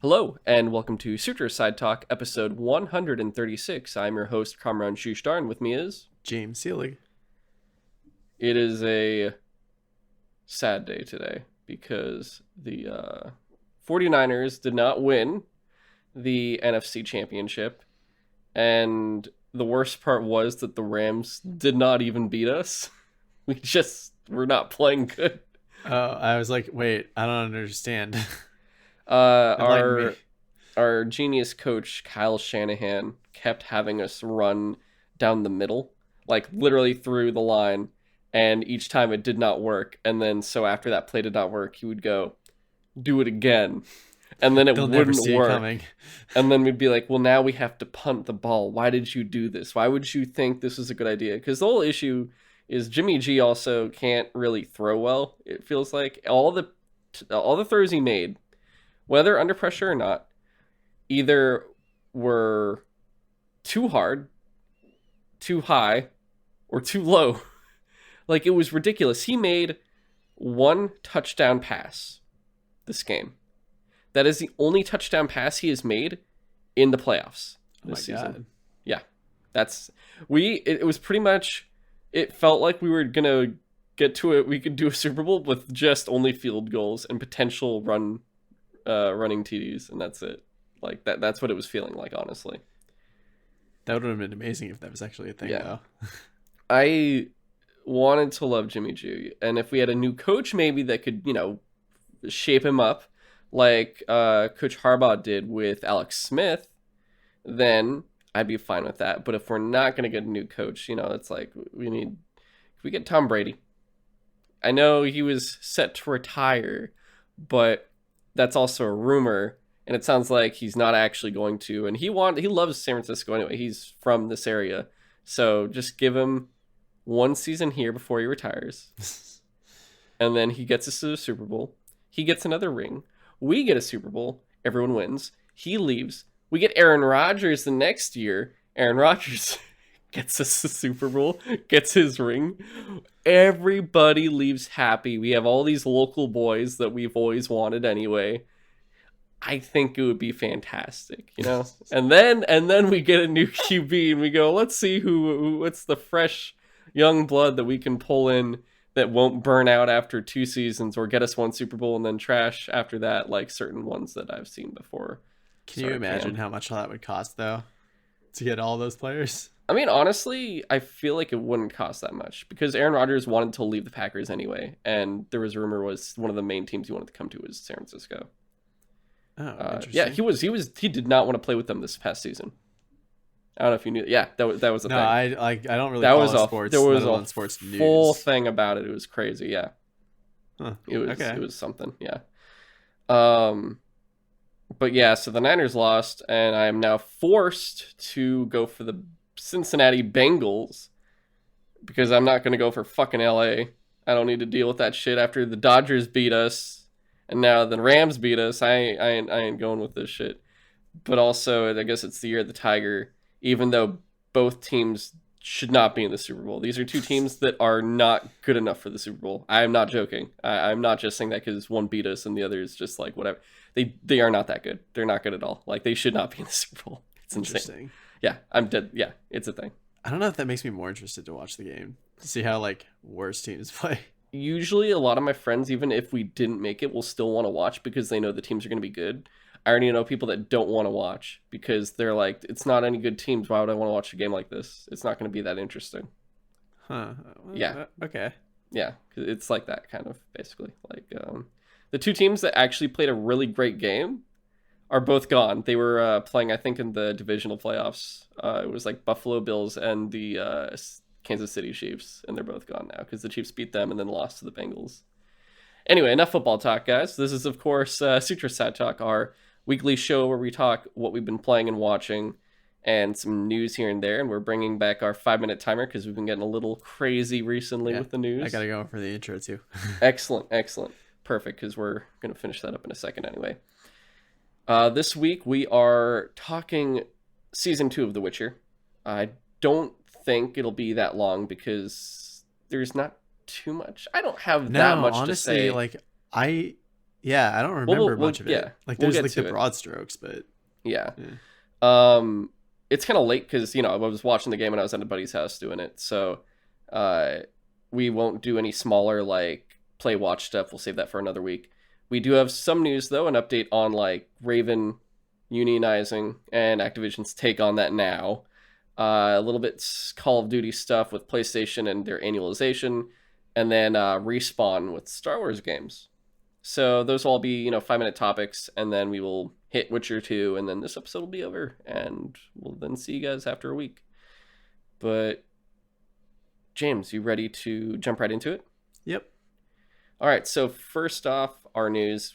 Hello, and welcome to Sutro Sidetalk, episode 136. I'm your host, Kamran Shushtar, and with me is... James Seelig. It is a sad day today because the 49ers did not win the NFC Championship, and the worst part was that the Rams did not even beat us. We just were not playing good. Oh, I was like, wait, I don't understand. Uh, Enlighten me. our genius coach Kyle Shanahan kept having us run down the middle, like literally through the line, and each time it did not work. And then so after that play did not work, he would go, "Do it again," and then it They'll never wouldn't see it work. coming. And then we'd be like, "Well, now we have to punt the ball. Why did you do this? Why would you think this is a good idea?" Because the whole issue is Jimmy G also can't really throw well. It feels like all the throws he made, whether under pressure or not, either were too hard, too high, or too low. Like, it was ridiculous. He made one touchdown pass this game. That is the only touchdown pass he has made in the playoffs Oh this my season. god. Yeah. It was pretty much, it felt like we were going to get to it. We could do a Super Bowl with just only field goals and potential running TDs, and that's it. Like that's what it was feeling like, honestly. That would have been amazing if that was actually a thing, Yeah. though. I wanted to love Jimmy G, and if we had a new coach maybe that could, shape him up like Coach Harbaugh did with Alex Smith, then I'd be fine with that. But if we're not going to get a new coach, it's like if we get Tom Brady. I know he was set to retire, but that's also a rumor, and it sounds like he's not actually going to. And he loves San Francisco anyway. He's from this area, so just give him one season here before he retires, and then he gets us to the Super Bowl. He gets another ring. We get a Super Bowl. Everyone wins. He leaves. We get Aaron Rodgers the next year. Aaron Rodgers gets us the Super Bowl, gets his ring. Everybody leaves happy. We have all these local boys that we've always wanted anyway. I think it would be fantastic, And then we get a new QB and we go, let's see what's the fresh young blood that we can pull in that won't burn out after 2 seasons or get us one Super Bowl and then trash after that, like certain ones that I've seen before. Can you Sorry, imagine Cam. how much that would cost, though, to get all those players? I mean, honestly, I feel like it wouldn't cost that much because Aaron Rodgers wanted to leave the Packers anyway, and there was a rumor was one of the main teams he wanted to come to was San Francisco. Oh, interesting. Yeah, he did not want to play with them this past season. I don't know if you knew. Yeah, that was a No, thing. I don't really That follow was sports. there was let alone a sports full news. thing about it. It was crazy. Yeah, Huh. it Okay. was something. Yeah. Um, but yeah, so the Niners lost, and I am now forced to go for the Cincinnati Bengals because I'm not going to go for fucking LA. I don't need to deal with that shit after the Dodgers beat us, and now the Rams beat us. I ain't going with this shit. But also, I guess it's the year of the Tiger, even though both teams should not be in the Super Bowl. These are two teams that are not good enough for the Super Bowl. I am not joking. I'm not just saying that because one beat us and the other is just like whatever. They are not that good. They're not good at all. Like, they should not be in the Super Bowl. It's insane. Interesting. Yeah, I'm dead. Yeah, it's a thing. I don't know if that makes me more interested to watch the game, to see how, like, worse teams play. Usually, a lot of my friends, even if we didn't make it, will still want to watch because they know the teams are going to be good. I already know people that don't want to watch because they're like, it's not any good teams. Why would I want to watch a game like this? It's not going to be that interesting. Huh. Yeah. Okay. Yeah, it's like that kind of basically. Like the two teams that actually played a really great game are both gone. They were playing, I think, in the divisional playoffs. It was like Buffalo Bills and the Kansas City Chiefs, and they're both gone now because the Chiefs beat them and then lost to the Bengals. Anyway, enough football talk, guys. This is, of course, Sutro Sidetalk, our weekly show where we talk what we've been playing and watching and some news here and there. And we're bringing back our 5-minute timer because we've been getting a little crazy recently with the news. I gotta go for the intro, too. Excellent. Perfect, because we're going to finish that up in a second anyway. This week we are talking Season 2 of The Witcher. I don't think it'll be that long because there's not too much. I don't have that much honestly, to say. like, I Yeah, I don't remember much of it. Yeah, Like we'll there's get like the to it. broad strokes, but Yeah. yeah. It's kind of late because I was watching the game and I was at a buddy's house doing it, so uh, we won't do any smaller like play watch stuff. We'll save that for another week. We do have some news though, an update on like Raven unionizing and Activision's take on that now. A little bit Call of Duty stuff with PlayStation and their annualization, and then Respawn with Star Wars games. So those will all be 5-minute topics, and then we will hit Witcher 2, and then this episode will be over, and we'll then see you guys after a week. But James, you ready to jump right into it? Yep. All right. So first off, our news,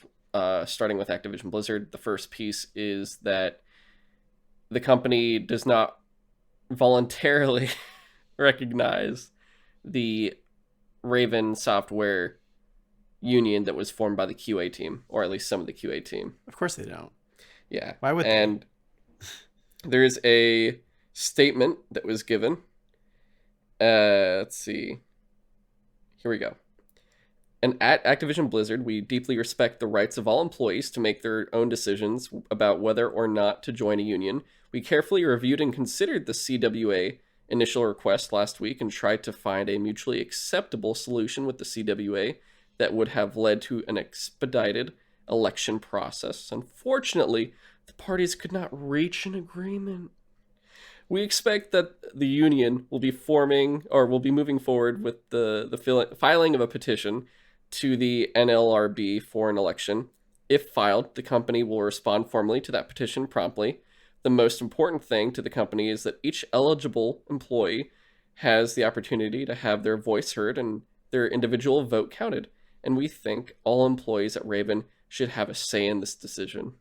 starting with Activision Blizzard. The first piece is that the company does not voluntarily recognize the Raven Software union that was formed by the QA team, or at least some of the QA team. Of course they don't. Yeah. Why would and there's a statement that was given. Let's see. Here we go. And at Activision Blizzard, we deeply respect the rights of all employees to make their own decisions about whether or not to join a union. We carefully reviewed and considered the CWA initial request last week and tried to find a mutually acceptable solution with the CWA that would have led to an expedited election process. Unfortunately, the parties could not reach an agreement. We expect that the union will be moving forward with the filing of a petition to the NLRB for an election. If filed, the company will respond formally to that petition promptly. The most important thing to the company is that each eligible employee has the opportunity to have their voice heard and their individual vote counted. And we think all employees at Raven should have a say in this decision.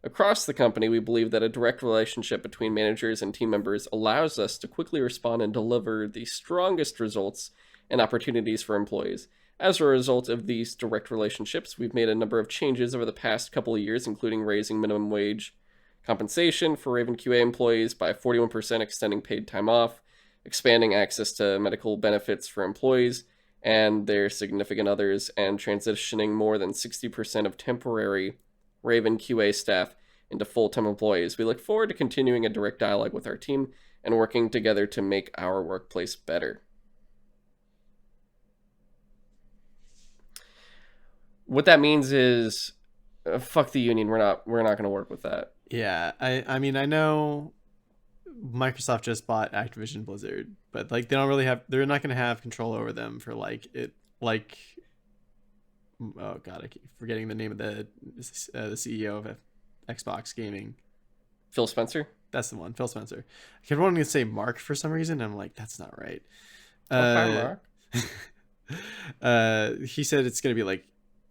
Across the company, we believe that a direct relationship between managers and team members allows us to quickly respond and deliver the strongest results and opportunities for employees. As a result of these direct relationships, we've made a number of changes over the past couple of years, including raising minimum wage compensation for Raven QA employees by 41%, extending paid time off, expanding access to medical benefits for employees and their significant others, and transitioning more than 60% of temporary Raven QA staff into full-time employees. We look forward to continuing a direct dialogue with our team and working together to make our workplace better. What that means is, fuck the union. We're not going to work with that. Yeah, I mean, I know Microsoft just bought Activision Blizzard, but like they're not going to have control over them for oh god, I keep forgetting the name of the CEO of Xbox Gaming. Phil Spencer? That's the one, Phil Spencer. I kept wanting to say Mark for some reason, and I'm like, that's not right. Mark. He said it's going to be like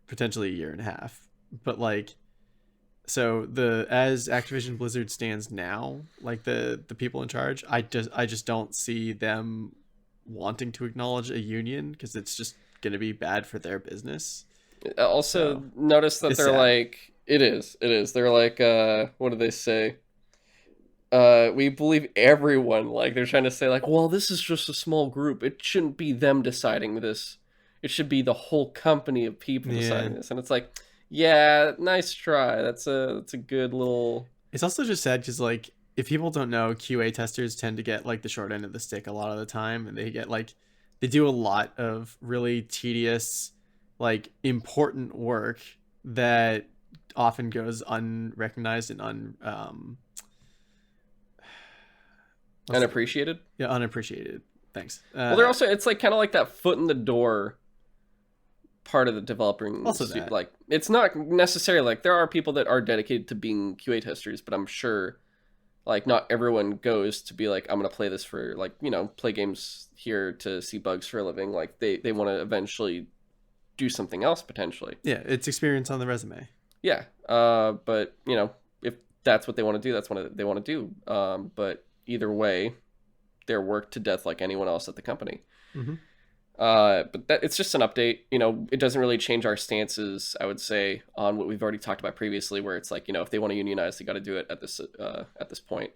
potentially a year and a half, but like, so as Activision Blizzard stands now, like the people in charge, I just don't see them wanting to acknowledge a union because it's just going to be bad for their business. Also, notice that they're sad. Like, it is. They're like, what do they say? We believe everyone. Like, they're trying to say, like, well, this is just a small group. It shouldn't be them deciding this. It should be the whole company of people deciding this. And it's like, yeah, nice try. That's a good little... It's also just sad because, like, if people don't know, QA testers tend to get, like, the short end of the stick a lot of the time. And they get, like, they do a lot of really tedious, like, important work that often goes unrecognized and unappreciated. Yeah, unappreciated. Thanks. Well, they're also, it's like kind of like that foot in the door part of the developing. Also that. Like, it's not necessarily like there are people that are dedicated to being QA testers, but I'm sure like not everyone goes to be like, I'm gonna play this for like, play games here to see bugs for a living. Like they want to eventually do something else potentially. Yeah, it's experience on the resume. Yeah, but if that's what they want to do, that's what they want to do. But either way, they're worked to death like anyone else at the company. Mm-hmm. But it's just an update. It doesn't really change our stances, I would say, on what we've already talked about previously, where it's like, if they want to unionize, they got to do it at this point.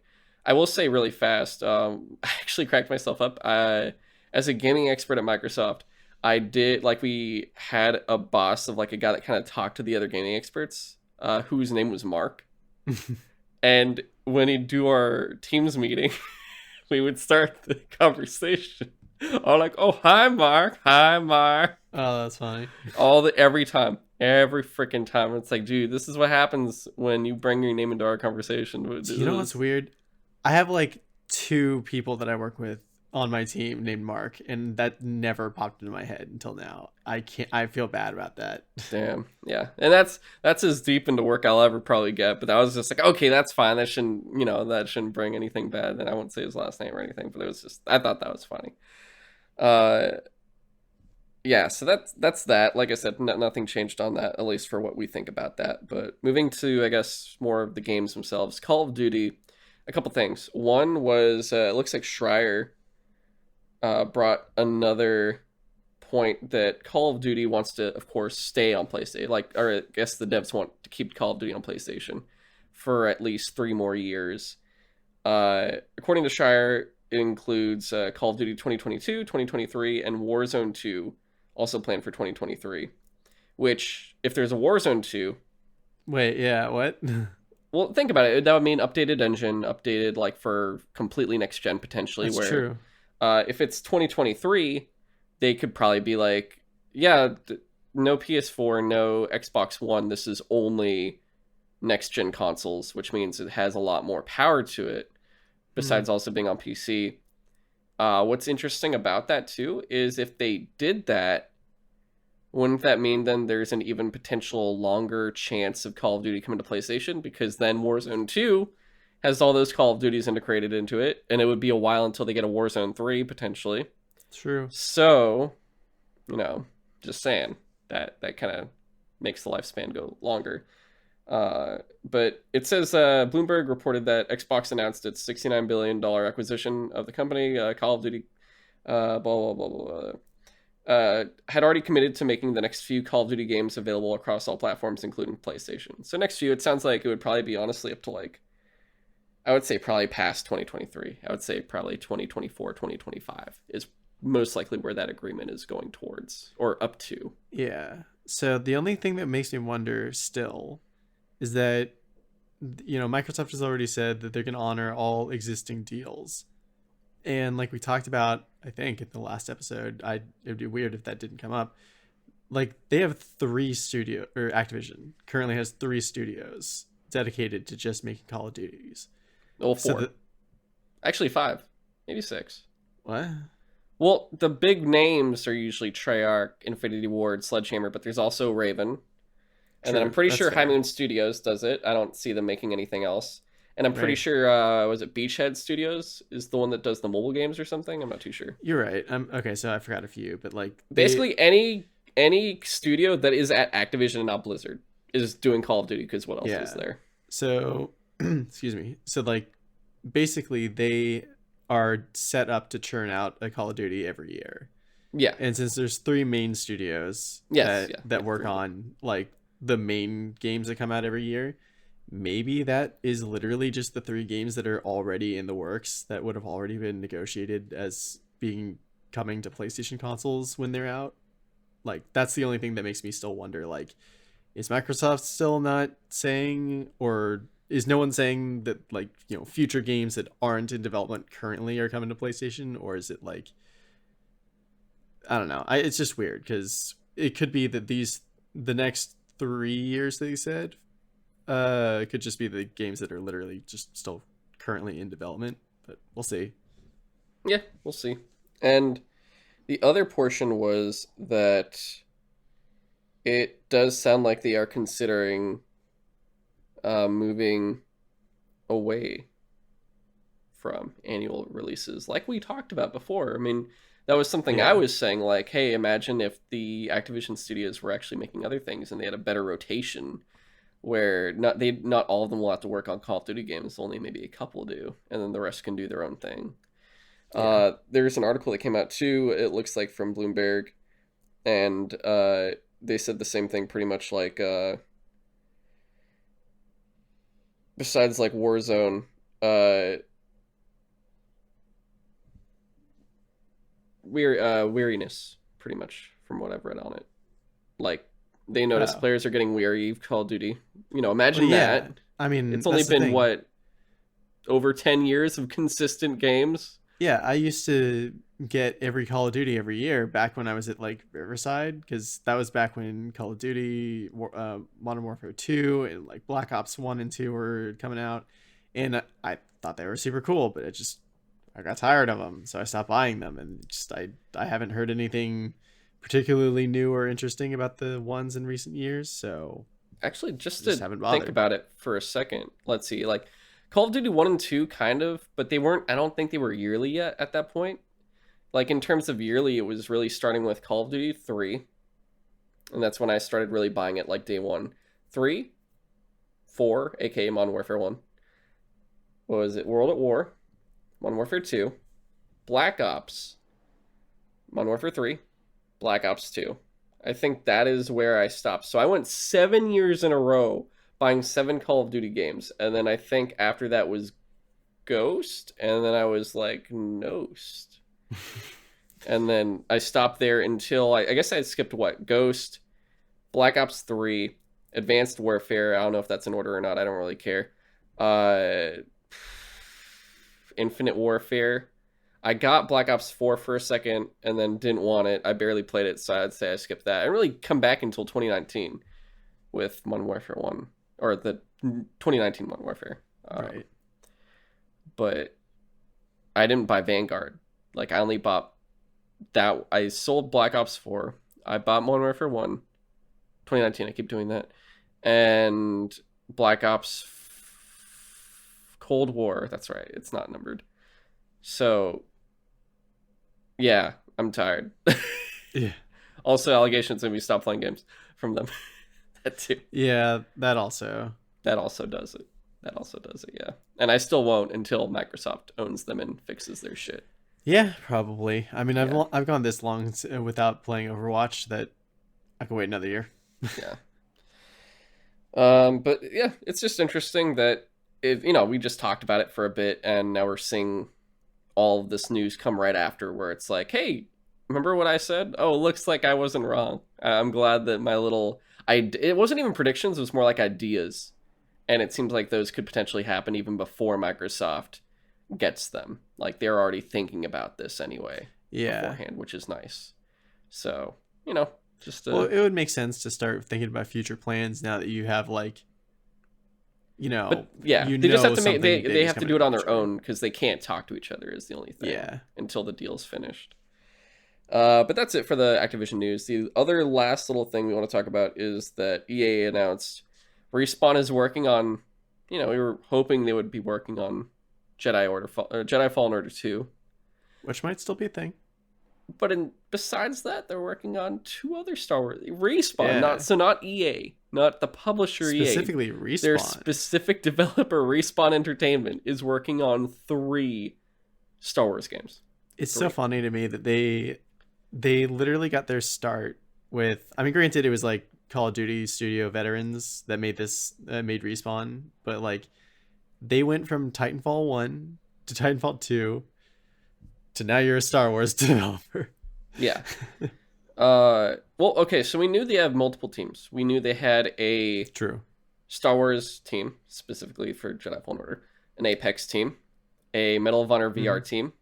I will say really fast, I actually cracked myself up. As a gaming expert at Microsoft, I did like we had a boss of like a guy that kind of talked to the other gaming experts, whose name was Mark. And when he'd do our teams meeting, we would start the conversation. I'm like, "Oh, hi, Mark. Hi, Mark." Oh, that's funny. Every time, every freaking time. It's like, dude, this is what happens when you bring your name into our conversation. Do you know what's weird? I have like two people that I work with on my team named Mark, and that never popped into my head until now. I can't. I feel bad about that. Damn, yeah, and that's as deep into work I'll ever probably get. But I was just like, okay, that's fine. That shouldn't bring anything bad. And I won't say his last name or anything. But it was just, I thought that was funny. Uh, yeah. So that's that. Like I said, nothing changed on that, at least for what we think about that. But moving to, I guess, more of the games themselves. Call of Duty. A couple things. One was it looks like Schreier brought another point that Call of Duty wants to, of course, stay on PlayStation. Like, or I guess the devs want to keep Call of Duty on PlayStation for at least 3 more years. According to Schreier, it includes Call of Duty 2022, 2023, and Warzone 2, also planned for 2023. Which, if there's a Warzone 2, Wait, yeah, what? well, think about it. That would mean updated engine, updated like for completely next gen potentially. That's where true. if it's 2023, they could probably be like, yeah, no PS4, no Xbox One. This is only next gen consoles, which means it has a lot more power to it. Besides also being on PC. What's interesting about that too is if they did that, wouldn't that mean then there's an even potential longer chance of Call of Duty coming to PlayStation? Because then Warzone 2 has all those Call of Duties integrated into it, and it would be a while until they get a Warzone 3, potentially. True. So, just saying, that kind of makes the lifespan go longer. But it says Bloomberg reported that Xbox announced its $69 billion acquisition of the company, Call of Duty, blah, blah, blah, blah, blah. Had already committed to making the next few Call of Duty games available across all platforms, including PlayStation. So next few, it sounds like it would probably be honestly up to like, I would say probably past 2023. I would say probably 2024, 2025 is most likely where that agreement is going towards, or up to. Yeah. So the only thing that makes me wonder still is that, Microsoft has already said that they're going to honor all existing deals. And like we talked about, I think in the last episode, it'd be weird if that didn't come up. Like they have 3 or Activision currently has 3 studios dedicated to just making Call of Duties. Well, 4. Actually 5, maybe 6. What? Well, the big names are usually Treyarch, Infinity Ward, Sledgehammer, but there's also Raven. And then I'm pretty sure High Moon Studios does it. I don't see them making anything else. And I'm pretty sure, was it Beachhead Studios is the one that does the mobile games or something? I'm not too sure. You're right. Okay, so I forgot a few, but like basically any studio that is at Activision and not Blizzard is doing Call of Duty, because what else is there? So, excuse me. So like basically they are set up to churn out a Call of Duty every year. Yeah. And since there's 3 main studios that work on like the main games that come out every year, maybe that is literally just the 3 games that are already in the works that would have already been negotiated as coming to PlayStation consoles when they're out. Like that's the only thing that makes me still wonder, like, is Microsoft still not saying, or is no one saying that like, future games that aren't in development currently are coming to PlayStation? Or is it like, I don't know. It's just weird because it could be that the next 3 years that you said could just be the games that are literally just still currently in development, but we'll see. Yeah, we'll see. And the other portion was that it does sound like they are considering moving away from annual releases, like we talked about before. I mean, that was something I was saying, like, hey, imagine if the Activision studios were actually making other things and they had a better rotation where not all of them will have to work on Call of Duty games, only maybe a couple do, and then the rest can do their own thing. Yeah. There's an article that came out too, it looks like from Bloomberg, and they said the same thing pretty much, like besides like Warzone, weariness. pretty much from what I've read on it. Like, they notice Oh, players are getting weary of Call of Duty. well, Imagine yeah. that. I mean, It's only that's the been, thing. what, over 10 years of consistent games? Yeah, I used to get every Call of Duty every year back when I was at like Riverside, because that was back when Call of Duty, Modern Warfare 2, and like Black Ops 1 and 2 were coming out, and I thought they were super cool, but I got tired of them, so I stopped buying them, and just I haven't heard anything particularly new or interesting about the ones in recent years, so Actually, I just just to haven't think bothered. about it for a second, let's see. Like, Call of Duty 1 and 2, kind of, but they weren't, I don't think they were yearly yet at that point. Like, in terms of yearly, it was really starting with Call of Duty 3, and that's when I started really buying it, like, day one. 3, 4, aka Modern Warfare 1. What was it? World at War, Modern Warfare 2, Black Ops, Modern Warfare 3, Black Ops 2. I think that is where I stopped. So I went 7 years in a row buying 7 Call of Duty games. And then I think after that was Ghost. And then I was like, Nost. And then I stopped there until I guess I skipped what? Ghost, Black Ops 3, Advanced Warfare. I don't know if that's in order or not. I don't really care. Uh, Infinite Warfare. I got Black Ops 4 for a second and then didn't want it. I barely played it, so I'd say I skipped that. I didn't really come back until 2019 with Modern Warfare 1, or the 2019 Modern Warfare. Right. But I didn't buy Vanguard. Like, I only bought that. I sold Black Ops 4. I bought Modern Warfare 1, 2019. I keep doing that. And Black Ops Cold War. That's right. It's not numbered. So, yeah, I'm tired. Yeah. Also, allegations that we stop playing games from them. That too. Yeah, that also. That also does it. That also does it, yeah. And I still won't until Microsoft owns them and fixes their shit. Yeah, probably. I mean, Yeah, I've gone this long without playing Overwatch that I can wait another year. yeah. But yeah, it's just interesting that if we just talked about it for a bit, and now we're seeing all of this news come right after, where it's like, hey, remember what I said? Oh, it looks like I wasn't wrong. I'm glad that my little it wasn't even predictions; it was more like ideas, and it seems like those could potentially happen even before Microsoft gets them. Like, they're already thinking about this anyway Yeah. beforehand, which is nice. So, just Well, it would make sense to start thinking about future plans now that you have like, but yeah, they just have to make something big they is have to coming do in it the on their future. own because they can't talk to each other is the only thing Yeah. until the deal's finished. But that's it for the Activision news. The other last little thing we want to talk about is that EA announced Respawn is working on. We were hoping they would be working on Jedi Fallen Order 2, Which might still be a thing. but besides that, they're working on 2 other Star Wars. Respawn, Yeah. not EA, not the publisher EA. Specifically Their Respawn. specific developer, Respawn Entertainment, is working on 3 Star Wars games. It's 3. so funny to me that they literally got their start with, I mean, granted it was like Call of Duty studio veterans that made made Respawn, but like they went from Titanfall 1 to Titanfall 2 to now you're a Star Wars developer. Yeah. Well, okay, so we knew they have multiple teams. We knew they had a True. Star Wars team, specifically for Jedi Fallen Order, an Apex team, a Medal of Honor VR team,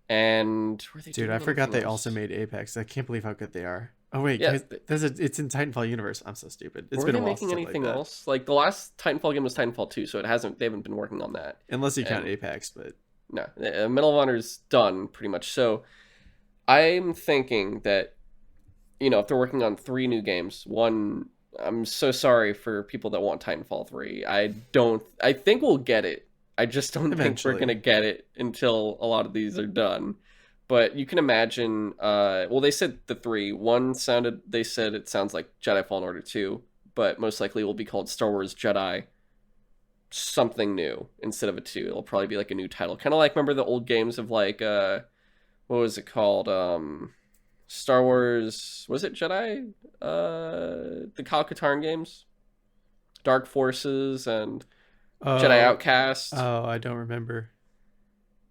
and were they Dude, doing I forgot anything they else? also made Apex. I can't believe how good they are. Oh wait, Yeah, guys, it's in Titanfall universe. I'm so stupid. It's were been they a while making since I played anything that. else? Like, the last Titanfall game was Titanfall 2, so they haven't been working on that. Unless you count And Apex, but no, Medal of Honor's done pretty much. So I'm thinking that if they're working on 3 new games, one, I'm so sorry for people that want Titanfall 3. I think we'll get it. I just don't think we're eventually. gonna get it until a lot of these are done. But you can imagine. Well, they said the 3. One they said it sounds like Jedi Fallen Order 2, but most likely it will be called Star Wars Jedi something new instead of a 2. It'll probably be like a new title, kind of like, remember the old games of like what was it called? Star Wars, was it Jedi? The Kyle Katarn games, Dark Forces and Jedi Oh, Outcast. oh, I don't remember.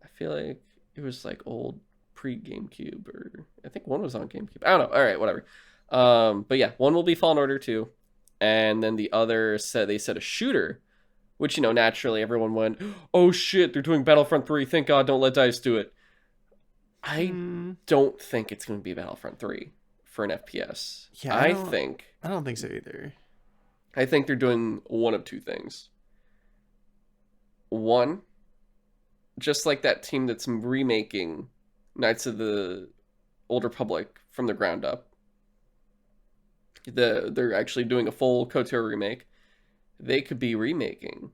I feel like it was like old pre-GameCube, or I think one was on GameCube. I don't know. All right, whatever. But yeah, one will be Fallen Order 2, and then the other said a shooter, which, you know, naturally everyone went, oh shit, they're doing Battlefront 3. Thank God, don't let DICE do it. I don't think it's going to be Battlefront 3 for an FPS. Yeah, I don't think so either. I think they're doing one of two things. One, just like that team that's remaking Knights of the Old Republic from the ground up. They're actually doing a full KOTOR remake. They could be remaking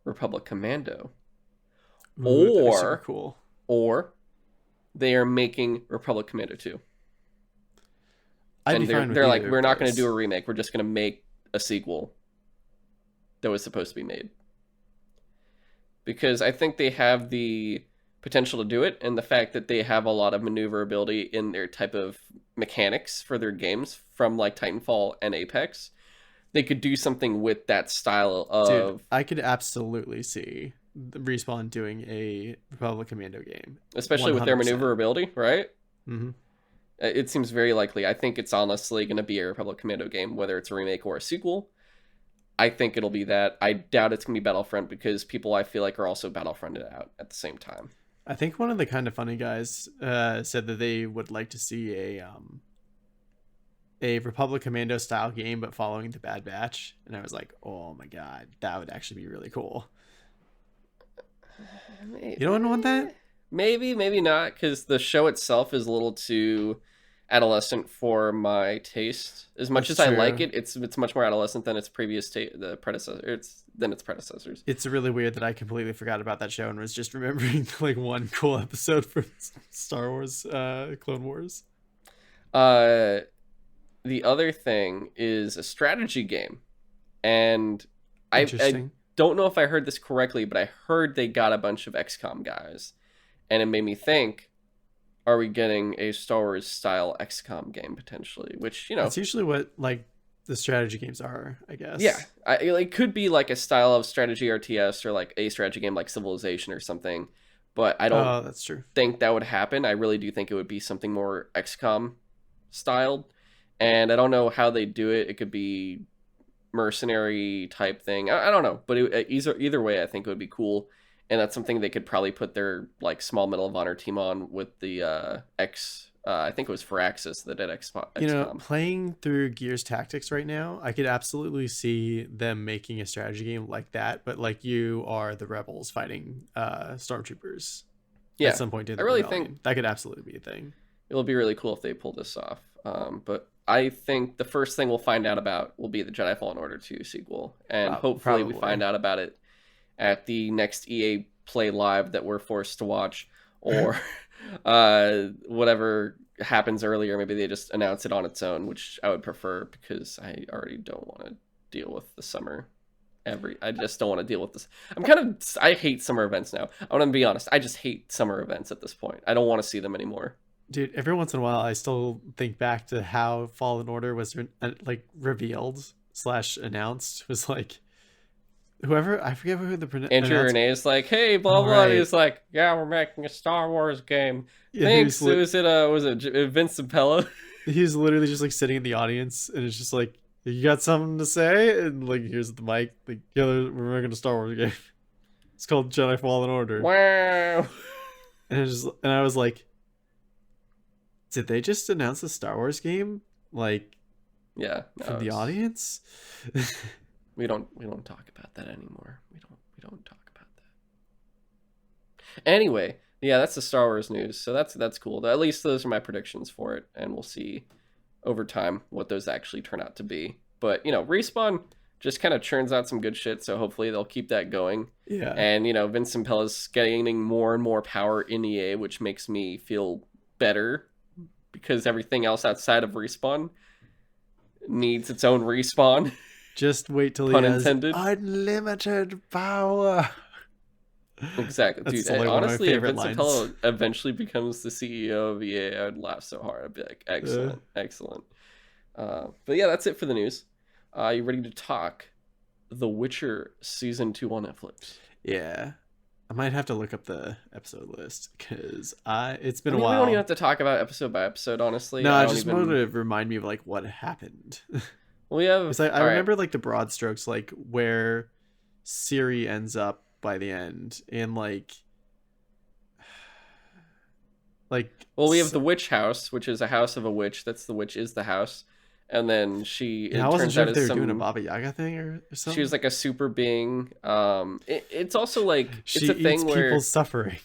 Republic Commando. Ooh, that'd be super cool. Or they are making Republic Commando 2. And they're like, we're not going to do a remake. We're just going to make a sequel that was supposed to be made. Because I think they have the potential to do it, and the fact that they have a lot of maneuverability in their type of mechanics for their games from like Titanfall and Apex, they could do something with that style of... Dude, I could absolutely see Respawn doing a Republic Commando game. Especially 100%. With their maneuverability, right? Mm-hmm. It seems very likely. I think it's honestly going to be a Republic Commando game, whether it's a remake or a sequel. I think it'll be that. I doubt it's going to be Battlefront, because people I feel like are also Battlefronted out at the same time. I think one of the Kind of Funny guys said that they would like to see a Republic Commando style game, but following the Bad Batch. And I was like, oh my god, that would actually be really cool. Maybe. You don't want that? Maybe not, because the show itself is a little too adolescent for my taste. As much as I like it, it's much more adolescent than its predecessors. It's really weird that I completely forgot about that show and was just remembering like one cool episode from Star Wars, Clone Wars. The other thing is a strategy game, and I don't know if I heard this correctly, but I heard they got a bunch of XCOM guys, and it made me think, are we getting a Star Wars style XCOM game potentially? Which, you know, that's usually what like the strategy games are, I guess. Yeah, it could be like a style of strategy RTS, or like a strategy game like Civilization or something. But I don't that's true. think that would happen. I really do think it would be something more XCOM styled, and I don't know how they do it. It could be mercenary type thing. I don't know, but either way, I think it would be cool. And that's something they could probably put their like small Medal of Honor team on with the I think it was Firaxis that did XCOM. You know, playing through Gears Tactics right now, I could absolutely see them making a strategy game like that, but like you are the rebels fighting stormtroopers. Yeah, at some point in the rebellion. Think that could absolutely be a thing. It'll be really cool if they pull this off. But I think the first thing we'll find out about will be the Jedi Fallen Order 2 sequel, and hopefully we find out about it at the next EA Play Live that we're forced to watch, or whatever happens earlier. Maybe they just announce it on its own, which I would prefer, because I already don't want to deal with the summer. I just don't want to deal with this. I hate summer events now. I want to be honest. I just hate summer events at this point. I don't want to see them anymore. Dude, every once in a while, I still think back to how Fallen Order was like revealed / announced. Was like, whoever, I forget who the Andrew Renee is like, hey, blah blah. Right. He's like, yeah, we're making a Star Wars game. Yeah, thanks. Was it Vince Zampella? He's literally just like sitting in the audience, and it's just like, you got something to say? And like, here's the mic. Like, yeah, we're making a Star Wars game. It's called Jedi Fallen Order. Wow. And I was like, did they just announce a Star Wars game? Like, yeah, from the audience? We don't talk about that anymore. We don't talk about that. Anyway, yeah, that's the Star Wars news. So that's cool. At least those are my predictions for it, and we'll see over time what those actually turn out to be. But, you know, Respawn just kind of churns out some good shit, so hopefully they'll keep that going. Yeah. And, you know, Vince Zampalla's gaining more and more power in EA, which makes me feel better, because everything else outside of Respawn needs its own Respawn. Just wait till he has unlimited power. Exactly. Dude, honestly, if Vince Zampella eventually becomes the CEO of EA, I would laugh so hard. I'd be like, excellent. But yeah, that's it for the news. You ready to talk The Witcher Season 2 on Netflix? Yeah. I might have to look up the episode list because it's been I a mean, we don't even while. have to talk about episode by episode. Honestly, No, I I don't just wanted even. to remind me of like what happened. We have It's like I all right. remember like the broad strokes, like where Siri ends up by the end, and like Well, we have the witch house, which is a house of a witch. That's the witch is the house, and then yeah, I it wasn't turns sure out if they is were doing a some. Baba Yaga thing or She was something. like a super being. It's also like She it's a eats thing people's where suffering.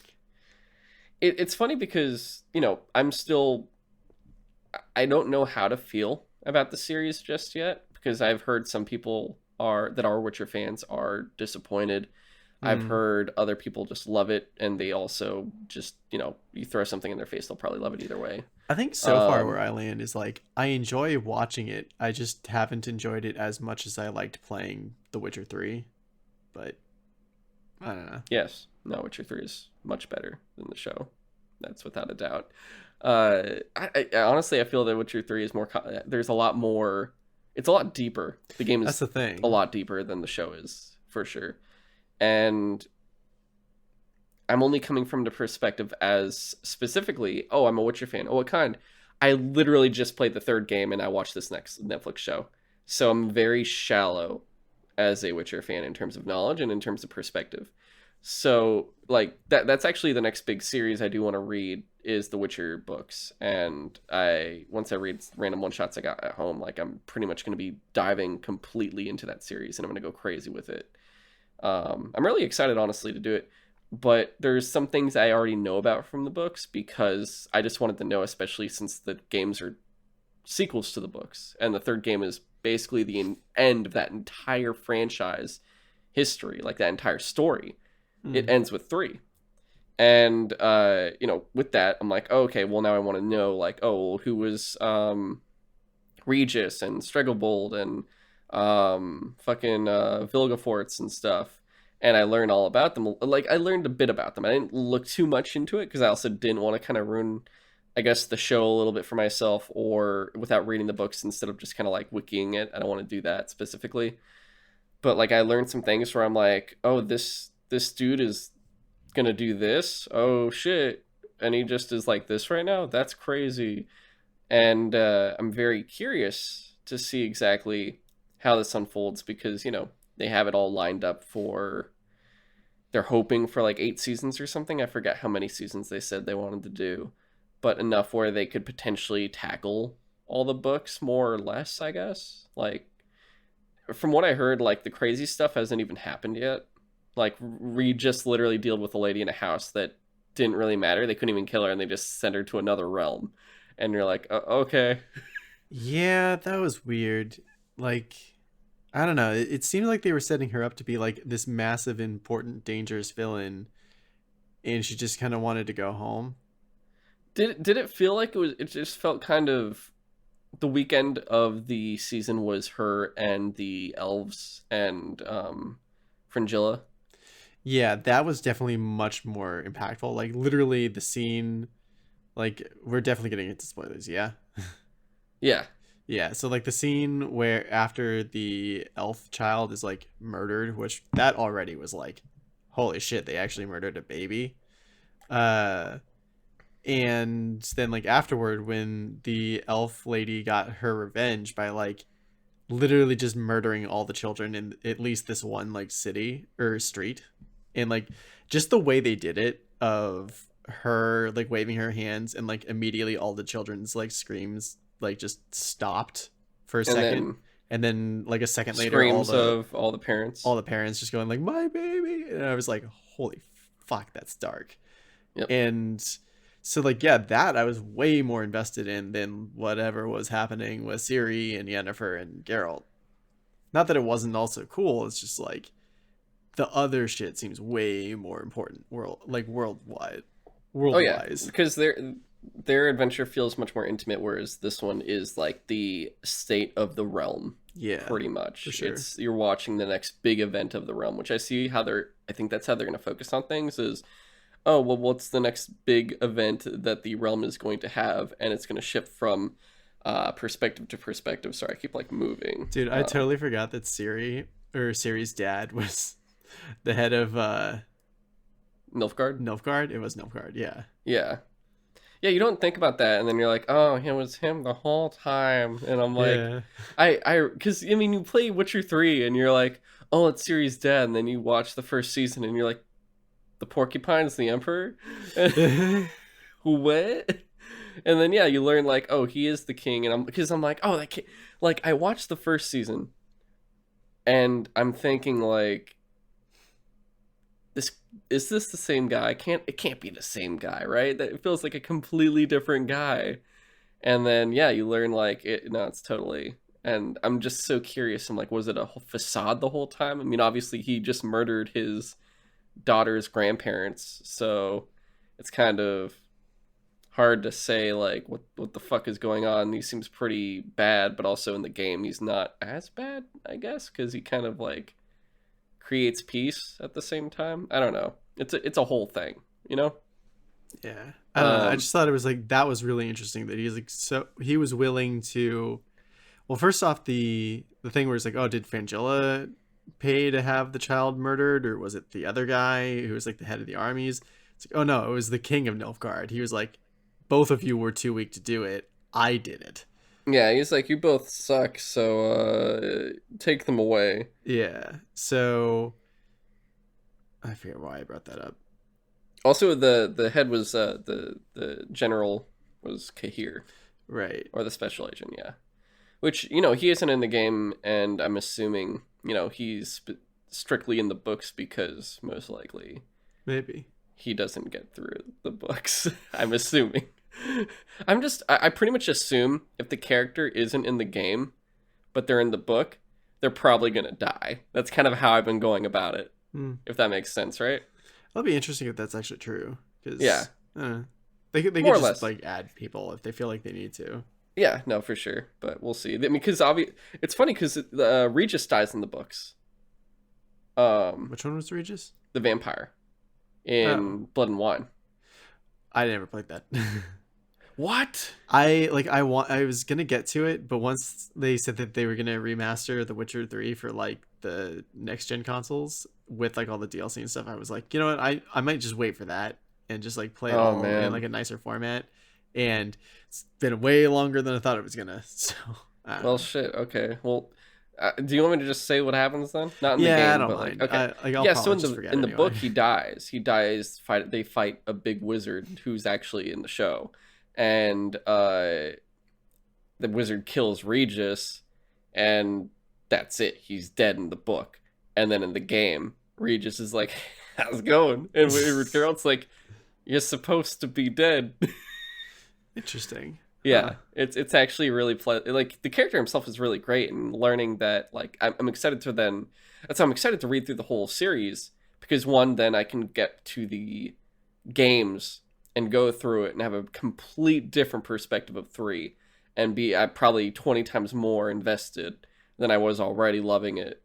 it's funny because I'm still I don't know how to feel about the series just yet because I've heard some people that are Witcher fans are disappointed. I've Hmm. heard other people just love it, and they also just you throw something in their face, they'll probably love it either way. I think so far where Um, I land is like I enjoy watching it. I just haven't enjoyed it as much as I liked playing The Witcher 3. But I don't know. yes, no, Witcher 3 is much better than the show. That's without a doubt. Honestly, I feel that Witcher 3 is more. There's a lot more. It's a lot deeper. The game That's is the a thing. lot deeper than the show is for sure. And I'm only coming from the perspective as specifically, oh, I'm a Witcher fan. Oh, what kind? I literally just played the third game and I watched this next Netflix show. So I'm very shallow as a Witcher fan in terms of knowledge and in terms of perspective. So like that's actually the next big series I do want to read is the Witcher books. And I once I read random one shots I got at home, like I'm pretty much going to be diving completely into that series and I'm going to go crazy with it. I'm really excited, honestly, to do it. But there's some things I already know about from the books because I just wanted to know, especially since the games are sequels to the books, and the third game is basically the end of that entire franchise history, like that entire story. It Hmm. ends with three, and with that, I'm like, oh, okay, well now I want to know, like, oh, well, who was Regis and Stregobold and fucking Vilgefortz and stuff. And I learned all about them. Like I learned a bit about them. I didn't look too much into it because I also didn't want to kind of ruin, I guess, the show a little bit for myself, or without reading the books instead of just kind of like wikiing it. I don't want to do that specifically. But like I learned some things where I'm like, oh, this dude is gonna do this. Oh shit, and he just is like this right now. That's crazy, and I'm very curious to see exactly how this unfolds because they have it all lined up for. They're hoping for like 8 seasons or something. I forget how many seasons they said they wanted to do, but enough where they could potentially tackle all the books more or less. I guess like from what I heard, like the crazy stuff hasn't even happened yet. Like Reed just literally dealt with a lady in a house that didn't really matter. They couldn't even kill her, and they just sent her to another realm. And you're like, okay, Yeah, that was weird. Like, I don't know. It seemed like they were setting her up to be like this massive, important, dangerous villain, and she just kind of wanted to go home. did it feel like it was? It just felt kind of the weekend of the season was her and the elves and Fringilla. Yeah, that was definitely much more impactful. Like, literally, the scene. Like, we're definitely getting into spoilers. Yeah. Yeah, Yeah, so like the scene where after the elf child is like murdered, which that already was like, holy shit, they actually murdered a baby. Uh, and then like afterward, when the elf lady got her revenge by like literally just murdering all the children in at least this one like city or street, and like just the way they did it of her like waving her hands and like immediately all the children's like screams like just stopped for a and second, then and then like a second later screams of all the parents. all the parents just going like my baby, and I was like holy fuck, that's dark. Yep. And so like yeah, that I was way more invested in than whatever was happening with Ciri and Yennefer and Geralt. Not that it wasn't also cool, it's just like the other shit seems way more important worldwide Oh yeah, worldwise. because their adventure feels much more intimate, whereas this one is like the state of the realm, Yeah, pretty for much. sure. It's you're watching the next big event of the realm, which I see how they're. I think that's how they're going to focus on things. Is oh well, what's the next big event that the realm is going to have, and it's going to shift from perspective to perspective. Sorry, I keep like moving. Dude, I totally forgot that Ciri's dad was the head of Nilfgaard. Nilfgaard. It was Nilfgaard. Yeah. Yeah. Yeah, you don't think about that, and then you're like, oh, it was him the whole time, and I'm like, Yeah. because I mean, you play Witcher 3, and you're like, oh, it's Ciri's dad, and then you watch the first season, and you're like, the porcupine's the emperor, what? And then yeah, you learn like, oh, he is the king, and I'm like, oh, that king. Like I watched the first season, and I'm thinking like, this is this the same guy? It can't be the same guy, right? That it feels like a completely different guy. And then yeah, you learn like it. No, it's totally. And I'm just so curious. I'm like, was it a facade the whole time? I mean, obviously he just murdered his daughter's grandparents, so it's kind of hard to say like what the fuck is going on. He seems pretty bad, but also in the game he's not as bad, I guess, because he kind of like creates peace at the same time. I don't know. It's a whole thing, you know. Yeah. I don't know. I just thought it was like that was really interesting that he's like so he was willing to. Well, first off, the thing where it's like, oh, did Fangilla pay to have the child murdered, or was it the other guy who was like the head of the armies? It's like, oh no, it was the king of Nilfgaard. He was like, both of you were too weak to do it. I did it. Yeah, he's like, you both suck, so take them away. Yeah. So I forget why I brought that up. Also, the head was the general was Kahir, Right. or the special agent, yeah. Which, you know, he isn't in the game, and I'm assuming, you know, he's strictly in the books because most likely Maybe. he doesn't get through the books. I'm assuming. I pretty much assume if the character isn't in the game, but they're in the book, they're probably gonna die. That's kind of how I've been going about it. If that makes sense, right? That'll be interesting if that's actually true. Cause, Yeah. They could More or just less. like add people if they feel like they need to. Yeah, no, for sure. But we'll see. I mean, because it's funny because Regis dies in the books. Which one was Regis? The vampire in Blood and Wine. I never played that. What? I was gonna get to it, but once they said that they were gonna remaster The Witcher 3 for like the next gen consoles with like all the DLC and stuff, I was like, you know what, I might just wait for that and just like play it all in like a nicer format. And it's been way longer than I thought it was gonna. So well, shit. Okay. Well, do you want me to just say what happens then? Not in the game, I don't but mind. like, okay. Yeah, So in the anyway. book, he dies. He dies. They fight a big wizard who's actually in the show, and the wizard kills Regis, and that's it. He's dead in the book. And then in the game, Regis is like, "How's it going?" And Geralt's like, "You're supposed to be dead." Interesting. Yeah, it's actually really like the character himself is really great, and learning that like I'm excited to then that's how I'm excited to read through the whole series, because one, then I can get to the games and go through it and have a complete different perspective of 3, and be probably 20 times more invested than I was already loving it,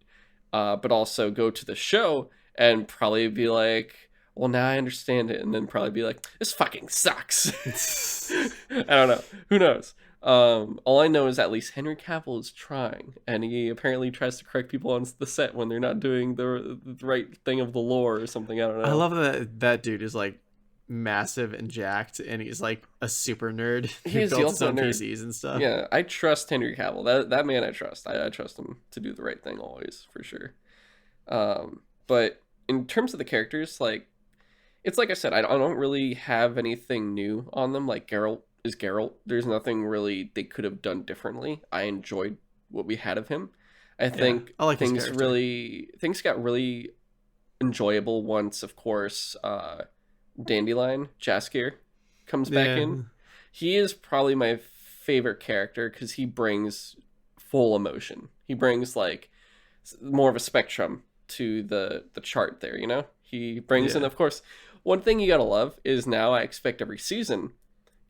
but also go to the show and probably be like, well, now I understand it, and then probably be like, this fucking sucks. I don't know. Who knows? All I know is at least Henry Cavill is trying, and he apparently tries to correct people on the set when they're not doing the right thing of the lore or something. I don't know. I love that dude is like massive and jacked, and he's like a super nerd. He is the built his own ultimate nerd. PCs and stuff. Yeah, I trust Henry Cavill. That man, I trust. I trust him to do the right thing always, for sure. But in terms of the characters, like, it's like I said, I don't really have anything new on them. Like, Geralt is Geralt. There's nothing really they could have done differently. I enjoyed what we had of him. I think I like his things character. things got really enjoyable once, of course, Dandelion Jaskier comes back in. He is probably my favorite character because he brings full emotion. He brings like more of a spectrum to the chart there, you know? He brings in, of course, one thing you gotta love is now I expect every season,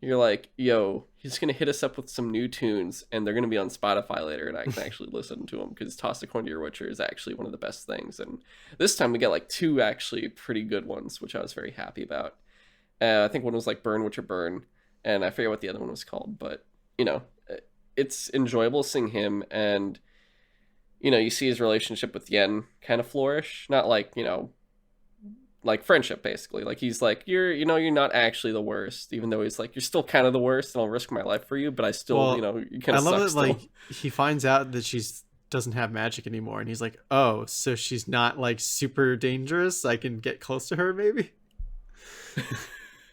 you're like, yo, he's gonna hit us up with some new tunes, and they're gonna be on Spotify later, and I can actually listen to them, because Toss a Coin to Your Witcher is actually one of the best things. And this time we get like 2 actually pretty good ones, which I was very happy about. I think one was like Burn Witcher Burn, and I forget what the other one was called, but, you know, it's enjoyable seeing him, and, you know, you see his relationship with Yen kind of flourish. Not like, you know, like friendship basically. Like he's like, you're not actually the worst, even though he's like, you're still kind of the worst, and I'll risk my life for you, but I still, Well, you kind I of love suck that still. like he finds out that she's doesn't have magic anymore, and he's like, oh, so she's not like super dangerous. I can get close to her, maybe,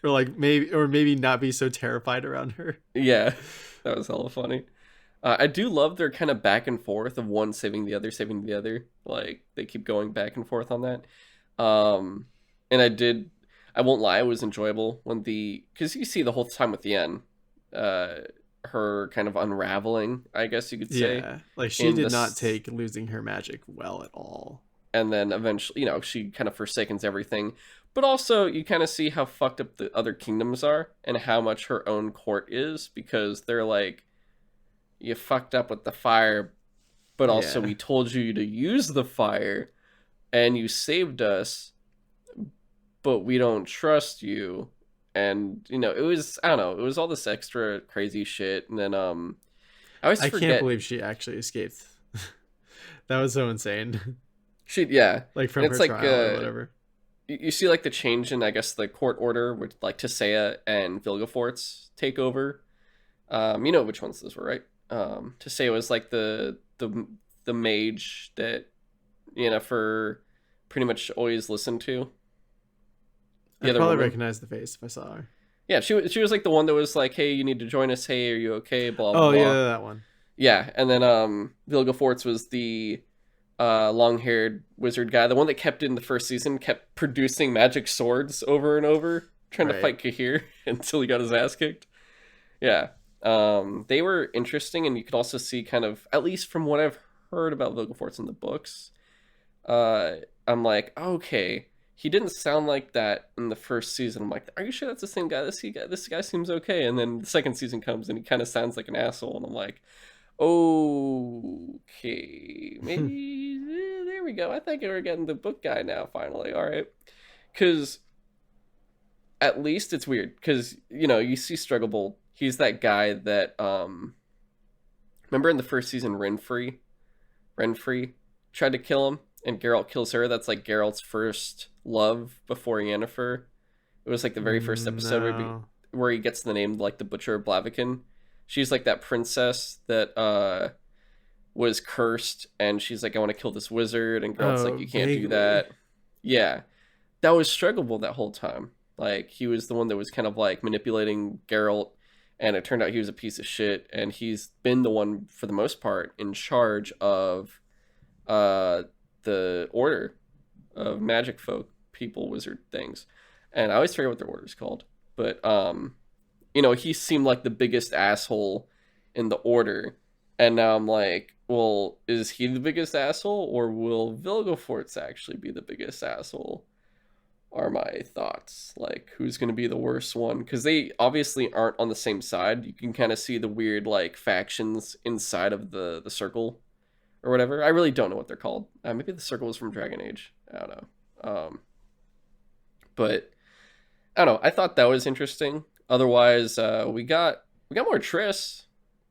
or maybe not be so terrified around her. Yeah, that was hella funny. I do love their kind of back and forth of one saving the other. Like they keep going back and forth on that. Um, and I won't lie, it was enjoyable when because you see the whole time with the end, uh, her kind of unraveling, I guess you could say, Yeah, like she in did not this, take losing her magic well at all. and then eventually, she kind of forsakens everything. But also, you kind of see how fucked up the other kingdoms are and how much her own court is because they're like, you fucked up with the fire, but also Yeah, we told you to use the fire and you saved us, but we don't trust you. And it was, I don't know, it was all this extra crazy shit. And then I always I can't forget believe she actually escaped. That was so insane. she, yeah. Like And from it's her like trial or whatever. you see like the change in, I guess, the court order with like Tisea and Vilgefortz take over. You know which ones those were, right? Tisea was like the mage that for pretty much always listened to. The I'd other probably woman. recognize the face if I saw her. Yeah, she was like the one that was like, "Hey, you need to join us. Hey, are you okay?" Blah blah Oh blah. yeah, that one. Yeah, and then Vilgefortz was the long-haired wizard guy, the one that kept in the first season, kept producing magic swords over and over, trying to Right. fight Kahir until he got his ass kicked. Yeah. They were interesting, and you could also see kind of, at least from what I've heard about Vilgefortz in the books, uh, I'm like, okay, he didn't sound like that in the first season. I'm like, are you sure that's the same guy? This guy seems okay. And then the second season comes, and he kind of sounds like an asshole, and I'm like, okay, maybe there we go. I think we're getting the book guy now, finally. All right, because at least it's weird because you see Struggle. He's that guy that remember in the first season Renfrey tried to kill him and Geralt kills her. That's like Geralt's first love before Yennefer. It was like the very first episode No. where he gets the name like the Butcher of Blaviken. She's like that princess that was cursed and she's like, I want to kill this wizard, and Geralt's like, Oh, you can't do vaguely. that. Yeah, that was Struggle that whole time. Like he was the one that was kind of like manipulating Geralt, and it turned out he was a piece of shit. And he's been the one for the most part in charge of uh, the order of magic folk, people, wizard things. And I always forget what their order is called, but he seemed like the biggest asshole in the order. And now I'm like, well, is he the biggest asshole, or will Vilgefortz actually be the biggest asshole? Are my thoughts. Like, who's going to be the worst one? Because they obviously aren't on the same side. You can kind of see the weird, like, factions inside of the circle or whatever. I really don't know what they're called. Maybe the circle was from Dragon Age. I don't know. But I don't know. I thought that was interesting. Otherwise, we got more Triss,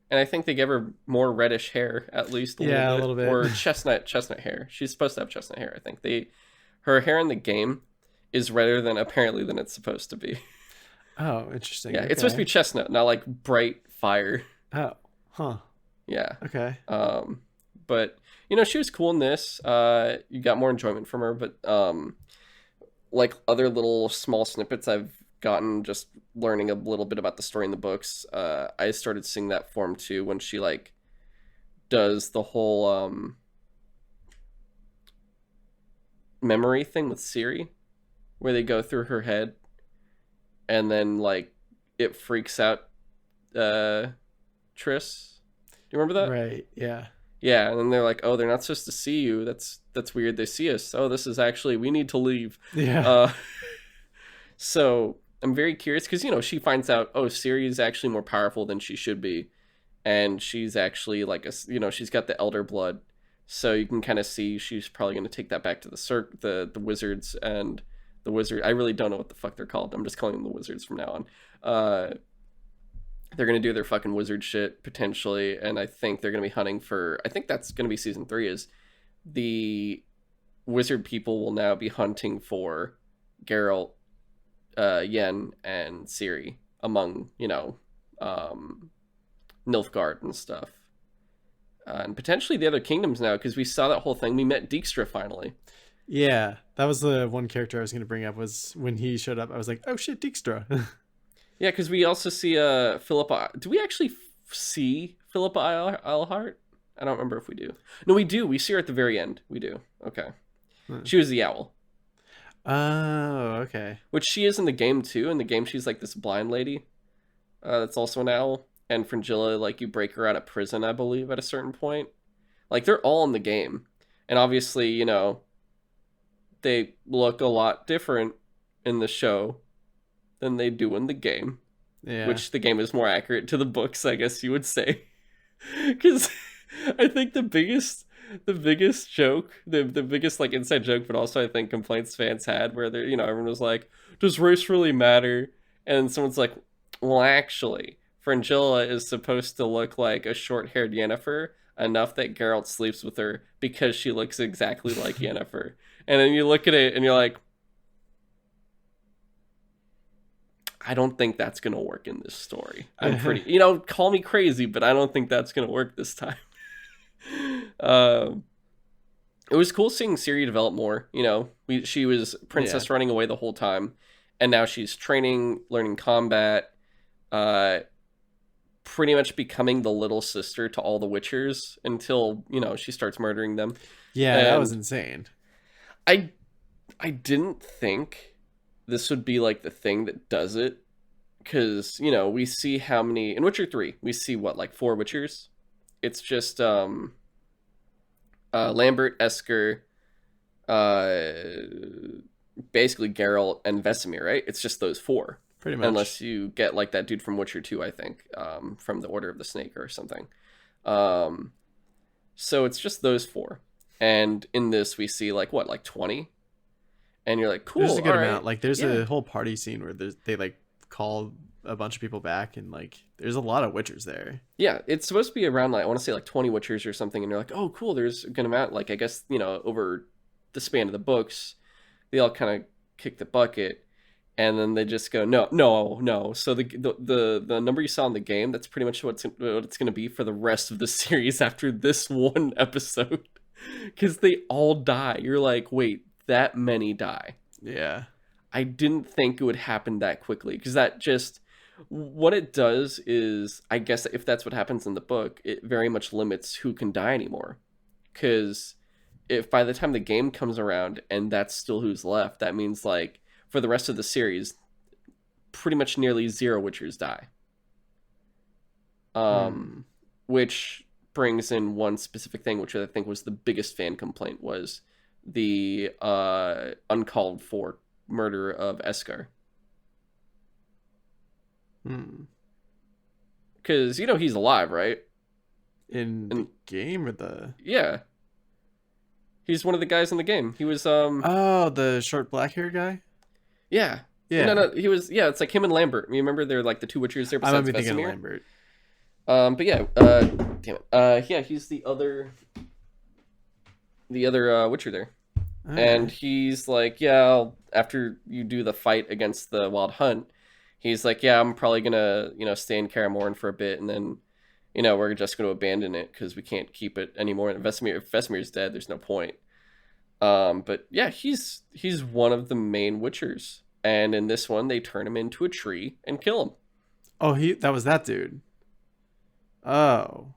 and I think they gave her more reddish hair, at least a Yeah, a little little bit, bit. or chestnut hair. She's supposed to have chestnut hair. I think her hair in the game is redder than it's supposed to be. Oh, interesting. Yeah, it's supposed to be Okay. chestnut, not like bright fire. Oh, huh. Yeah. Okay. But she was cool in this. You got more enjoyment from her, but like other little small snippets I've gotten just learning a little bit about the story in the books. I started seeing that form too when she like does the whole memory thing with Siri, where they go through her head and then like it freaks out Triss. Do you remember that? Right. Yeah. Yeah, and then they're like, "Oh, they're not supposed to see you. That's weird. They see us. Oh, this is actually we need to leave." Yeah. Uh, so I'm very curious because she finds out, oh, Siri is actually more powerful than she should be, and she's actually like she's got the elder blood, so you can kind of see she's probably going to take that back to the wizards and the wizard. I really don't know what the fuck they're called. I'm just calling them the wizards from now on. They're gonna do their fucking wizard shit potentially, and I think they're gonna be hunting for. I think that's gonna be season 3. Is the wizard people will now be hunting for Geralt, Yen, and Ciri among, Nilfgaard and stuff. And potentially the other kingdoms now, because we saw that whole thing. We met Dijkstra finally. Yeah, that was the one character I was going to bring up. Was when he showed up, I was like, oh shit, Dijkstra. Yeah, because we also see Philippa. Do we actually see Philippa Eilhart? I don't remember if we do. No, we do. We see her at the very end. We do. Okay. She was the owl. Oh, okay. Which she is in the game too. In the game, she's like this blind lady that's also an owl. And Fringilla, like, you break her out of prison, I believe, at a certain point. Like, they're all in the game. And obviously, they look a lot different in the show than they do in the game. Yeah. Which the game is more accurate to the books, I guess you would say. Because I think the biggest joke, the biggest, like, inside joke, but also I think complaints fans had, where they're, everyone was like, does race really matter? And someone's like, well, actually, Fringilla is supposed to look like a short-haired Yennefer, enough that Geralt sleeps with her because she looks exactly like Yennefer. And then you look at it and you're like, I don't think that's going to work in this story. I'm pretty, call me crazy, but I don't think that's going to work this time. It was cool seeing Ciri develop more. She was princess running away the whole time, and now she's training, learning combat, pretty much becoming the little sister to all the Witchers until, she starts murdering them. Yeah, and that was insane. I didn't think this would be like the thing that does it, because, we see how many in Witcher 3, we see what, like 4 Witchers. It's just Lambert, Esker, basically Geralt and Vesemir, right? It's just those 4. Pretty much. Unless you get like that dude from Witcher 2, I think, from the Order of the Snake or something. So it's just those 4. And in this, we see like 20? And you're like, cool. There's a good amount. Right. Like, there's a whole party scene where they like call a bunch of people back, and like there's a lot of Witchers there. Yeah, it's supposed to be around, like, I want to say like 20 Witchers or something. And you're like, oh, cool. There's a good amount. Like, I guess, over the span of the books, they all kind of kick the bucket. And then they just go, no. So the number you saw in the game, that's pretty much what it's going to be for the rest of the series after this one episode. Because they all die. You're like, wait, that many die. Yeah. I didn't think it would happen that quickly. Because that just, what it does is, I guess if that's what happens in the book, it very much limits who can die anymore. Because if by the time the game comes around and that's still who's left, that means like, for the rest of the series, pretty much nearly 0 Witchers die. Which brings in one specific thing, which I think was the biggest fan complaint, was the uncalled for murder of Esker. Because, he's alive, right? In the game or the... Yeah. He's one of the guys in the game. He was... Oh, the short black hair guy? Yeah. No, he was... Yeah, it's like him and Lambert. You remember they're like the 2 Witchers there besides I might be thinking of Vesemir? Lambert. But yeah, damn it. Yeah, he's the other Witcher there. And he's like, yeah, after you do the fight against the Wild Hunt, he's like, yeah, I'm probably gonna, stay in Kaer Morhen for a bit, and then, we're just gonna abandon it because we can't keep it anymore. And if Vesemir's dead, there's no point. But yeah, he's one of the main Witchers, and in this one, they turn him into a tree and kill him. Oh, that was that dude. Oh,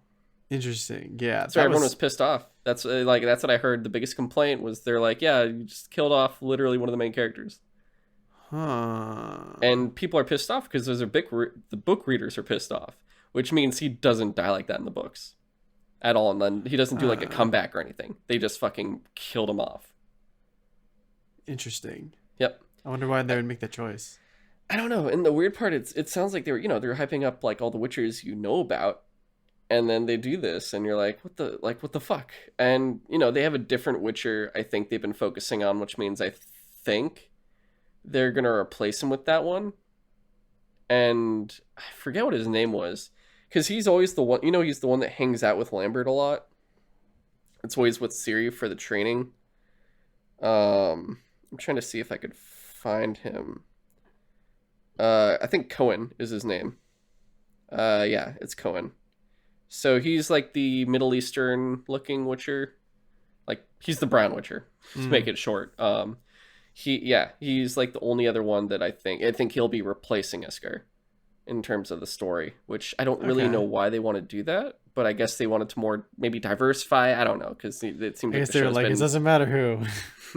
interesting. Yeah, so everyone was pissed off. That's what I heard. The biggest complaint was they're like, yeah, you just killed off literally one of the main characters. Huh. And people are pissed off because the book readers are pissed off, which means he doesn't die like that in the books at all. And then he doesn't do like a comeback or anything. They just fucking killed him off. Interesting. Yep. I wonder why they would make that choice. I don't know. And the weird part, it sounds like they're hyping up like all the Witchers about. And then they do this, and you're like, what the fuck? And, they have a different Witcher I think they've been focusing on, which means I think they're going to replace him with that one. And I forget what his name was. Because he's always the one, he's the one that hangs out with Lambert a lot. It's always with Ciri for the training. I'm trying to see if I could find him. I think Cohen is his name. Yeah, it's Cohen. So he's like the Middle Eastern looking Witcher. Like he's the Brown Witcher, to make it short. He's like the only other one that I think he'll be replacing Iskar in terms of the story, which I don't really know why they want to do that, but I guess they wanted to more maybe diversify. I don't know, because it seemed like the show's like, it doesn't matter who.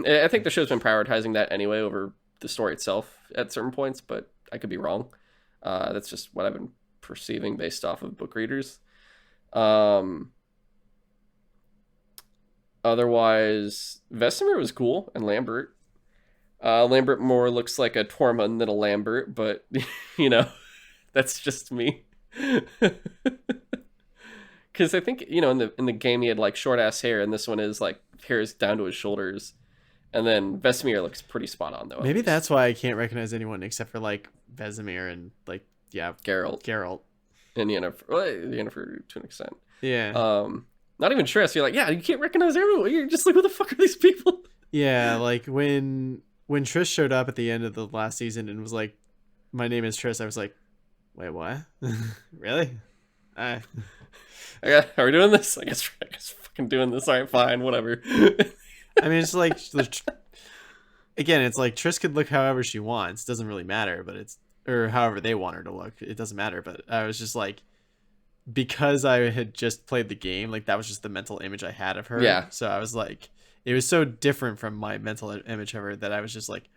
I think the show's been prioritizing that anyway over the story itself at certain points, but I could be wrong. That's just what I've been perceiving based off of book readers. Otherwise, Vesemir was cool, and Lambert. Lambert more looks like a Tormund than a Lambert, but that's just me. Because I think in the game he had like short ass hair, and this one is like hair is down to his shoulders, and then Vesemir looks pretty spot on though. Maybe that's why I can't recognize anyone except for like Vesemir and like Geralt, and Yennefer to an extent. Yeah. Not even Triss. You're like, yeah, you can't recognize everyone. You're just like, who the fuck are these people? Yeah, like when Triss showed up at the end of the last season and was like, "My name is Triss," I was like, "Wait, what? Really? Are we doing this? I guess fucking doing this. All right, fine, whatever." I mean, it's like, again, it's like Triss could look however she wants. It doesn't really matter, or however they want her to look. It doesn't matter. But I was just like, because I had just played the game, like that was just the mental image I had of her. Yeah. So I was like, it was so different from my mental image of her that I was just like,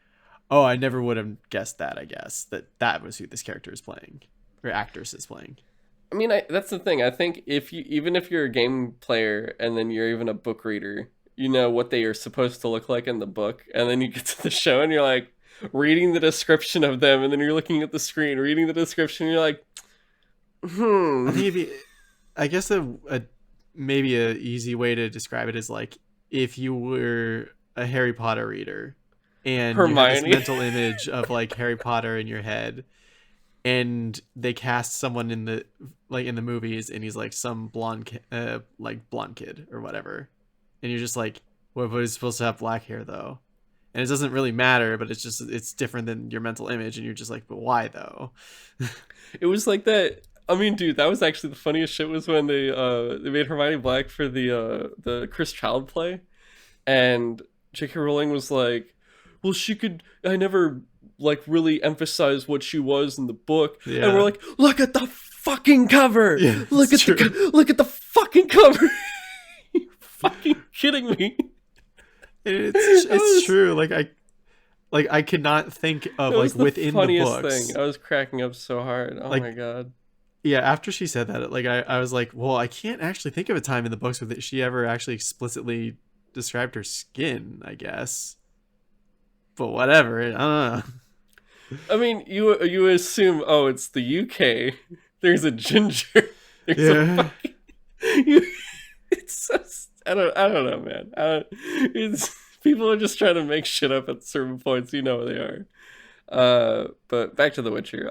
oh, I never would have guessed that. I guess that was who this character is playing, or actress is playing. I mean, that's the thing. I think even if you're a game player and then you're even a book reader, you know what they are supposed to look like in the book, and then you get to the show and you're like reading the description of them, and then you're looking at the screen, reading the description, and you're like, I think I guess maybe a easy way to describe it is like if you were a Harry Potter reader and Hermione. you had this mental image of like Harry Potter in your head, and they cast someone in the movies and he's like some blonde kid or whatever, and you're just like, well, but he's supposed to have black hair though, and it doesn't really matter, but it's different than your mental image, and you're just like, but why though? It was like that. I mean, dude, that was actually the funniest shit was when they made Hermione black for the Chris Child play, and J.K. Rowling was like, well, I never like really emphasized what she was in the book, and we're like, look at the fucking cover, look at the fucking cover. You fucking kidding me? It's true. Like I could not think of like within the books. Thing. I was cracking up so hard. Oh my god. Yeah, after she said that, like I was like, well, I can't actually think of a time in the books where she ever actually explicitly described her skin, I guess. But whatever, I don't know. I mean, you assume, oh, it's the UK. There's a ginger. There's a fucking. It's so. I don't know, man. It's people are just trying to make shit up at certain points. You know where they are. But back to The Witcher.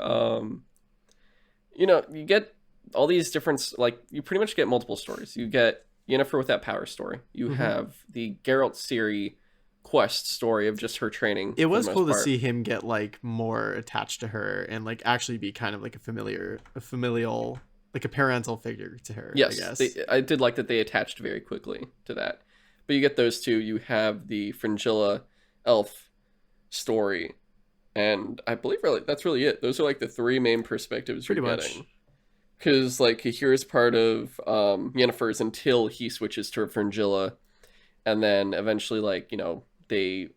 You get all these different, like, you pretty much get multiple stories. You get Yennefer with that power story. You have the Geralt Ciri quest story of just her training. It was cool to see him get like more attached to her and like actually be kind of like a familial, like a parental figure to her. Yes, I guess. I did like that they attached very quickly to that. But you get those two. You have the Fringilla elf story. And I believe really that's really it. Those are like the three main perspectives Pretty you're much. getting. Because like Cahir is part of Yennefer's until he switches to Fringilla, and then eventually like they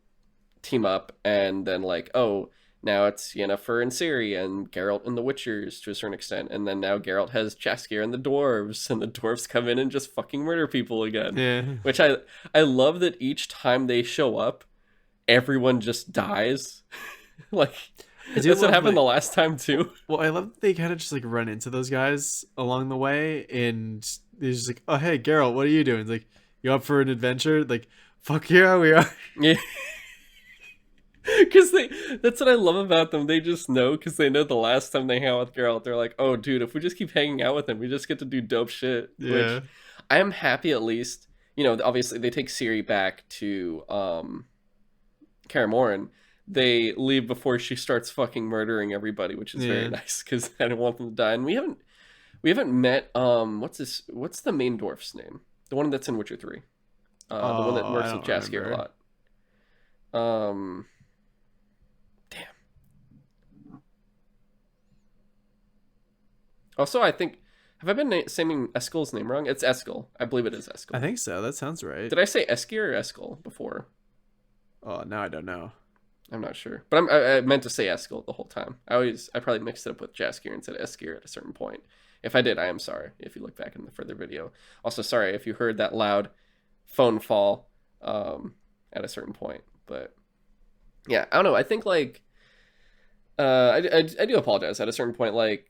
team up, and then like now it's Yennefer and Ciri and Geralt and the Witchers to a certain extent, and then now Geralt has Jaskier and the dwarves, and the dwarves come in and just fucking murder people again. Yeah. Which I love that each time they show up, everyone just dies. Like that's what happened the last time too. Well, I love that they kind of just like run into those guys along the way, and they're just like, "Oh, hey, Geralt, what are you doing?" It's like, "You up for an adventure?" Like, "Fuck yeah, we are." Yeah. Because that's what I love about them. They just know, because they know the last time they hang out with Geralt, they're like, "Oh, dude, if we just keep hanging out with him, we just get to do dope shit." Yeah. Which I am happy at least. Obviously they take Ciri back to Kaer Morhen. they leave before she starts fucking murdering everybody, which is very Yeah. nice because I didn't want them to die. And we haven't met what's the main dwarf's name? The one that's in Witcher 3. The one that Oh, I works with don't Jaskier a remember. lot. Um Damn. Also, I think have I been saying Eskel's name wrong? It's Eskel. I believe it is I Eskel. think so. That sounds right. Did I say Eskier or Eskel before? Oh, now I don't know. I'm not sure, but I meant to say Eskel the whole time. I probably mixed it up with Jaskier and said Eskier at a certain point. If I did, I am sorry. If you look back in the further video, also sorry if you heard that loud phone fall at a certain point. But yeah, I don't know. I think like I do apologize at a certain point. Like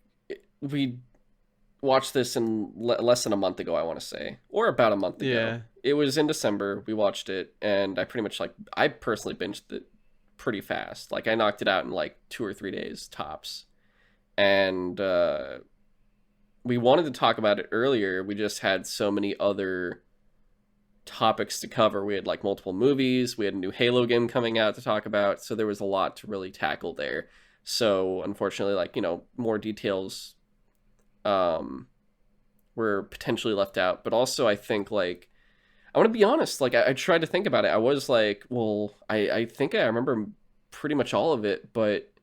we watched this in less than a month ago, I want to say, or about a month ago. Yeah. It was in December. We watched it, and I pretty much I personally binged it pretty fast. Like I knocked it out in like 2 or 3 days tops. And we wanted to talk about it earlier. We just had so many other topics to cover. We had like multiple movies. We had a new Halo game coming out to talk about. So there was a lot to really tackle there. So unfortunately, like, more details were potentially left out. But also I think like I want to be honest, like I tried to think about it. I was like, well, I think I remember pretty much all of it, but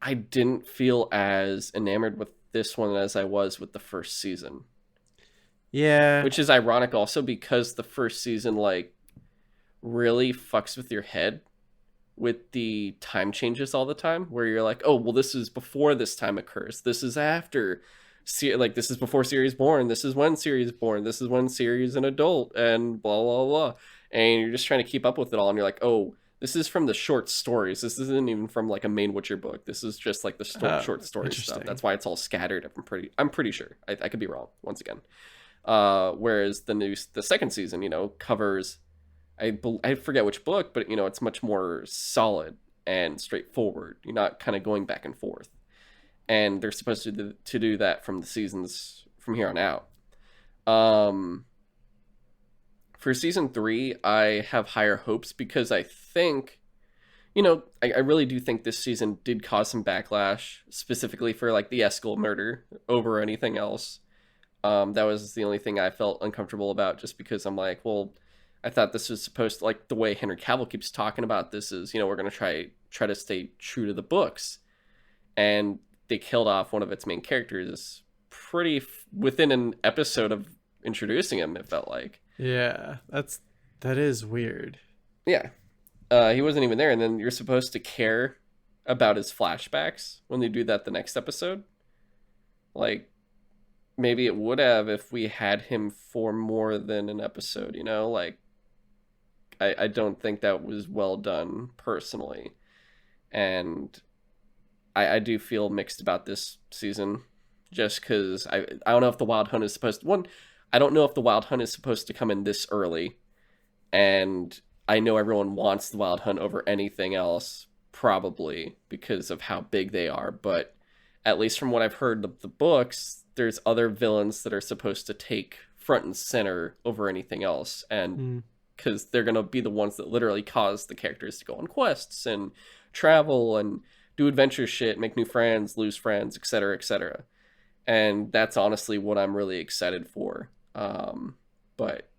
I didn't feel as enamored with this one as I was with the first season. Yeah. Which is ironic also because the first season like really fucks with your head with the time changes all the time, where you're like, oh well, this is before this time occurs, this is after, like this is before Siri's born, this is when Siri's born, this is when Siri's an adult, and blah blah blah, and you're just trying to keep up with it all, and you're like, oh, this is from the short stories, this isn't even from like a main Witcher book, this is just like the short story stuff. Interesting. That's why it's all scattered. I'm pretty sure. I could be wrong once again. Whereas the second season, covers, I forget which book, but it's much more solid and straightforward. You're not kind of going back and forth, and they're supposed to do that from the seasons from here on out. For season 3, I have higher hopes because I think, I really do think this season did cause some backlash, specifically for like the Eskel murder over anything else. That was the only thing I felt uncomfortable about, just because I'm like, well, I thought this was supposed to, like the way Henry Cavill keeps talking about this is, we're gonna try to stay true to the books, and they killed off one of its main characters within an episode of introducing him. It felt like, Yeah. That is weird. yeah, he wasn't even there, and then you're supposed to care about his flashbacks when they do that the next episode. Like, maybe it would have if we had him for more than an episode, like I don't think that was well done personally. And I do feel mixed about this season, just because I don't know if the Wild Hunt is supposed to, one, I don't know if the Wild Hunt is supposed to come in this early, and I know everyone wants the Wild Hunt over anything else, probably because of how big they are, but at least from what I've heard of the books, there's other villains that are supposed to take front and center over anything else, and because they're going to be the ones that literally cause the characters to go on quests and travel and do adventure shit, make new friends, lose friends, etc., etc. And that's honestly what I'm really excited for. But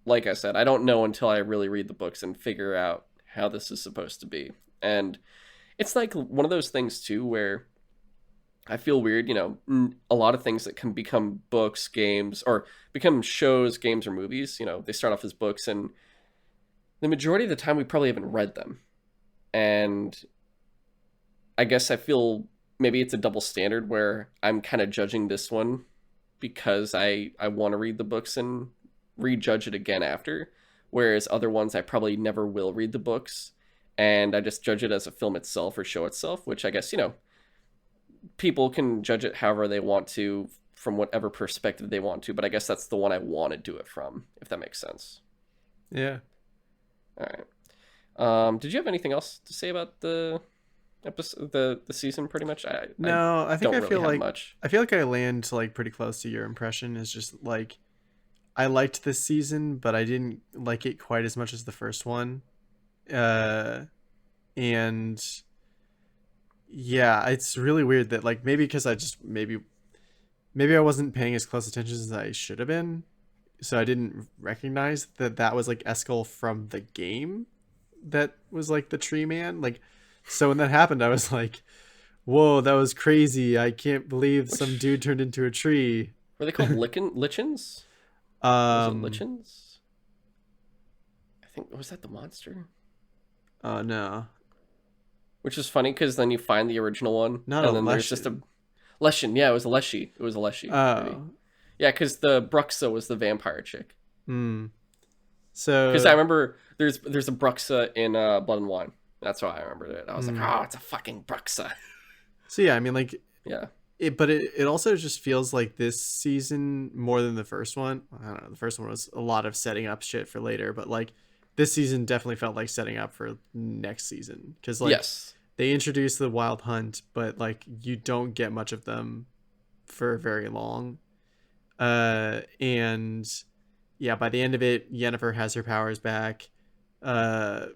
like I said, I don't know until I really read the books and figure out how this is supposed to be. And it's like one of those things too where I feel weird, a lot of things that can become books, games, or become shows, games, or movies, they start off as books, and the majority of the time we probably haven't read them. And I guess I feel maybe it's a double standard where I'm kind of judging this one because I want to read the books and rejudge it again after, whereas other ones I probably never will read the books, and I just judge it as a film itself or show itself, which I guess, people can judge it however they want to, from whatever perspective they want to, but I guess that's the one I want to do it from, if that makes sense. Yeah. All right. Did you have anything else to say about the episode, the season? Pretty much. No, I think don't I really feel have like much. I feel like I land like pretty close to your impression. Is just like I liked this season, but I didn't like it quite as much as the first one. And yeah, it's really weird that like maybe because I just maybe I wasn't paying as close attention as I should have been, so I didn't recognize that that was like Eskel from the game that was like the tree man. Like, so when that happened, I was like, "Whoa, that was crazy! I can't believe some Which dude turned into a tree." were they called lichens? Was it Um. lichens? I think was that the monster? Oh no, Which is funny because then you find the original one, not a and then there's just a lesson. Leshen. Yeah, it was a Leshy. It was a Leshy, maybe. Oh. Yeah, because the Bruxa was the vampire chick. Hmm. Because I So remember there's a Bruxa in Blood and Wine. That's why I remember it. I was like, hmm. oh, it's a fucking Bruxa. So yeah, I mean like Yeah. it also just feels like this season more than the first one. I don't know. The first one was a lot of setting up shit for later, but like this season definitely felt like setting up for next season because like Yes. they introduced the Wild Hunt, but like you don't get much of them for very long. And yeah, by the end of it, Yennefer has her powers back. Uh,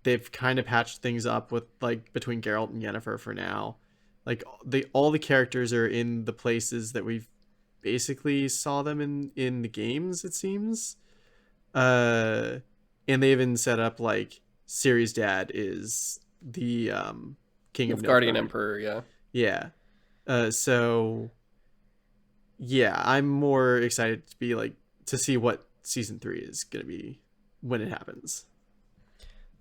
they've kind of patched things up with like between Geralt and Yennefer for now. Like all the characters are in the places that we've basically saw them in the games, it seems. Uh, and they even set up like Ciri's dad is the king of Guardian Nilfgaard. Emperor, yeah. Yeah. So yeah, I'm more excited to be like to see what season 3 is gonna be when it happens.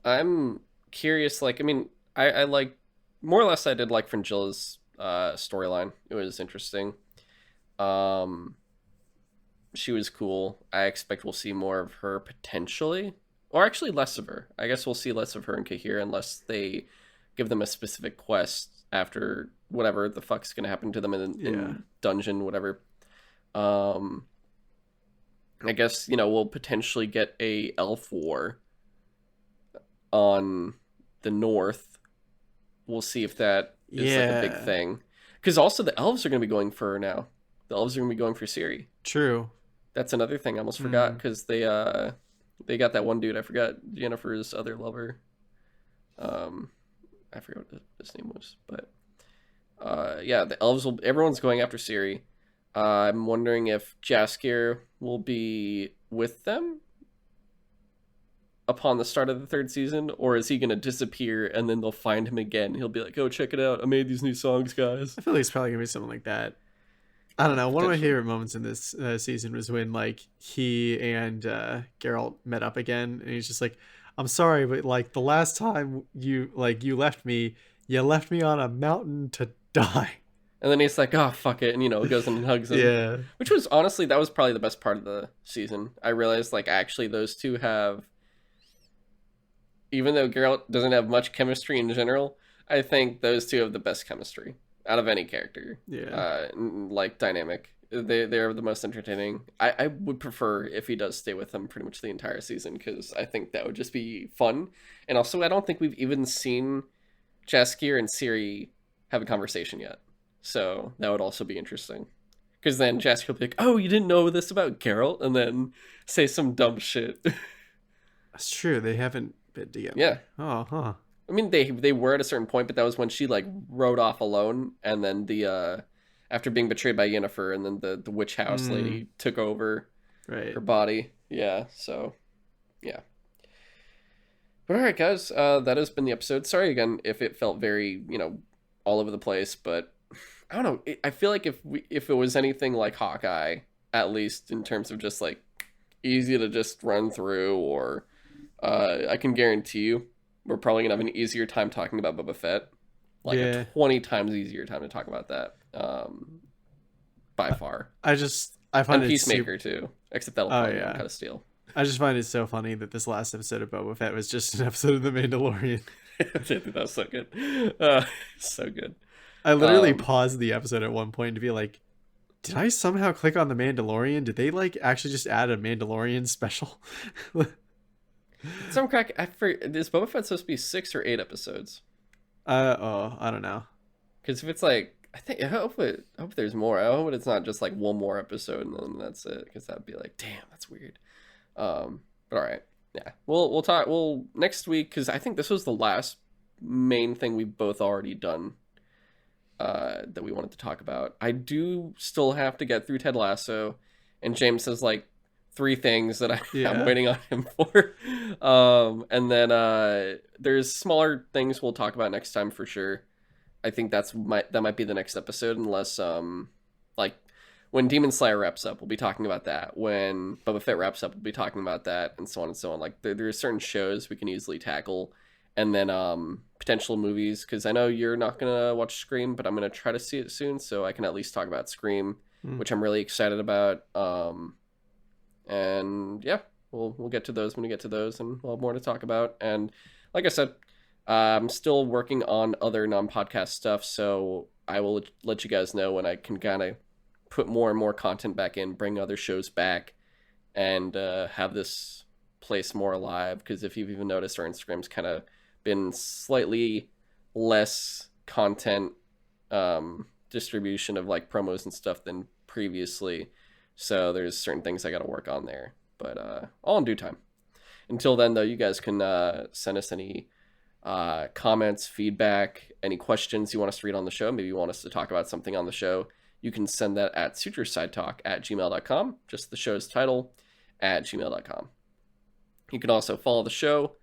I'm curious, like, I mean, I like, more or less I did like Fringilla's storyline. It was interesting. Um, she was cool. I expect we'll see more of her potentially, or actually less of her. I guess we'll see less of her in Kahir unless they give them a specific quest after whatever the fuck's gonna happen to them Yeah. in dungeon, whatever. Um, I guess we'll potentially get a elf war on the north. We'll see if that is like a big Yeah. thing. Because also the elves are going to be going for her now. The elves are going to be going for Ciri. True. That's another thing I almost forgot Hmm. because they got that one dude. I forgot Jennifer's other lover. Um, I forgot what his name was, but yeah, the elves will. Everyone's going after Ciri. I'm wondering if Jaskier will be with them upon the start of the third season, or is he going to disappear and then they'll find him again? He'll be like, "Oh, check it out! I made these new songs, guys." I feel like it's probably gonna be something like that. I don't know. One of my Potentially. favorite moments in this season was when like he and Geralt met up again, and he's just like, "I'm sorry, but like the last time you left me, you left me on a mountain to die." And then he's like, "Oh, fuck it," and goes in and hugs him. Yeah. Which was honestly, that was probably the best part of the season. I realized like actually those two have, even though Geralt doesn't have much chemistry in general, I think those two have the best chemistry out of any character. Yeah. Like dynamic. They're the most entertaining. I would prefer if he does stay with them pretty much the entire season because I think that would just be fun. And also, I don't think we've even seen Jaskier and Ciri have a conversation yet, so that would also be interesting. Because then Jaskier will be like, "Oh, you didn't know this about Geralt," and then say some dumb shit. That's true. They haven't been Yeah. together. Oh, huh. I mean, they were at a certain point, but that was when she like rode off alone, and then the after being betrayed by Yennefer, and then the witch house Mm, lady took over right. her body. Yeah, so yeah. But all right, guys, that has been the episode. Sorry again if it felt very all over the place, but I don't know. I feel like if it was anything like Hawkeye, at least in terms of just like easy to just run through, or I can guarantee you we're probably gonna have an easier time talking about Boba Fett, like a Yeah. 20 times easier time to talk about that, by far. I find And it super. Peacemaker too, except that'll Oh probably be on yeah. Cut of Steel. I just find it so funny that this last episode of Boba Fett was just an episode of The Mandalorian. I think that was so good, so good. I literally Um, paused the episode at one point to be like, did I somehow click on The Mandalorian? Did they like actually just add a Mandalorian special? some crack. Is Boba Fett supposed to be 6 or 8 episodes? Oh, I don't know. Because if it's like, I hope there's more. I hope it's not just like one more episode and then that's it. Because that'd be like, damn, that's weird. But all right. Yeah, we'll talk. Well, next week, because I think this was the last main thing we've both already done that we wanted to talk about. I do still have to get through Ted Lasso, and James has like three things that I'm Yeah. waiting on him for. And then there's smaller things we'll talk about next time for sure. I think that might be the next episode, unless like when Demon Slayer wraps up, we'll be talking about that. When Boba Fett wraps up, we'll be talking about that, and so on and so on. Like there are certain shows we can easily tackle, and then potential movies, because I know you're not gonna watch Scream, but I'm gonna try to see it soon, so I can at least talk about Scream, Mm. which I'm really excited about. And yeah, we'll get to those when we get to those, and we'll have more to talk about. And like I said, I'm still working on other non-podcast stuff, so I will let you guys know when I can kind of put more and more content back in, bring other shows back, and have this place more alive. Because if you've even noticed, our Instagram's kind of been slightly less content distribution of like promos and stuff than previously. So there's certain things I got to work on there, but all in due time. Until then, though, you guys can send us any comments, feedback, any questions you want us to read on the show. Maybe you want us to talk about something on the show. You can send that at sutrosidetalk@gmail.com, just the show's title, at gmail.com. You can also follow the show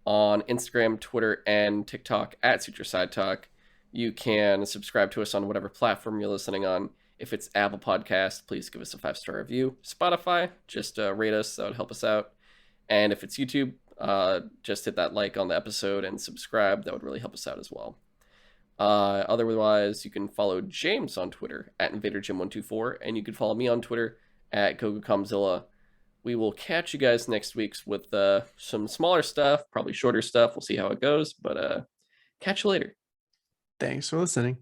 on Instagram, Twitter, and TikTok at Sutro Sidetalk. You can subscribe to us on whatever platform you're listening on. If it's Apple Podcast, please give us a 5-star review. Spotify, just rate us. That would help us out. And if it's YouTube, just hit that like on the episode and subscribe. That would really help us out as well. Otherwise, you can follow James on Twitter at InvaderJim124, and you can follow me on Twitter at GoGoComzilla. We will catch you guys next week with some smaller stuff, probably shorter stuff. We'll see how it goes, but catch you later. Thanks for listening.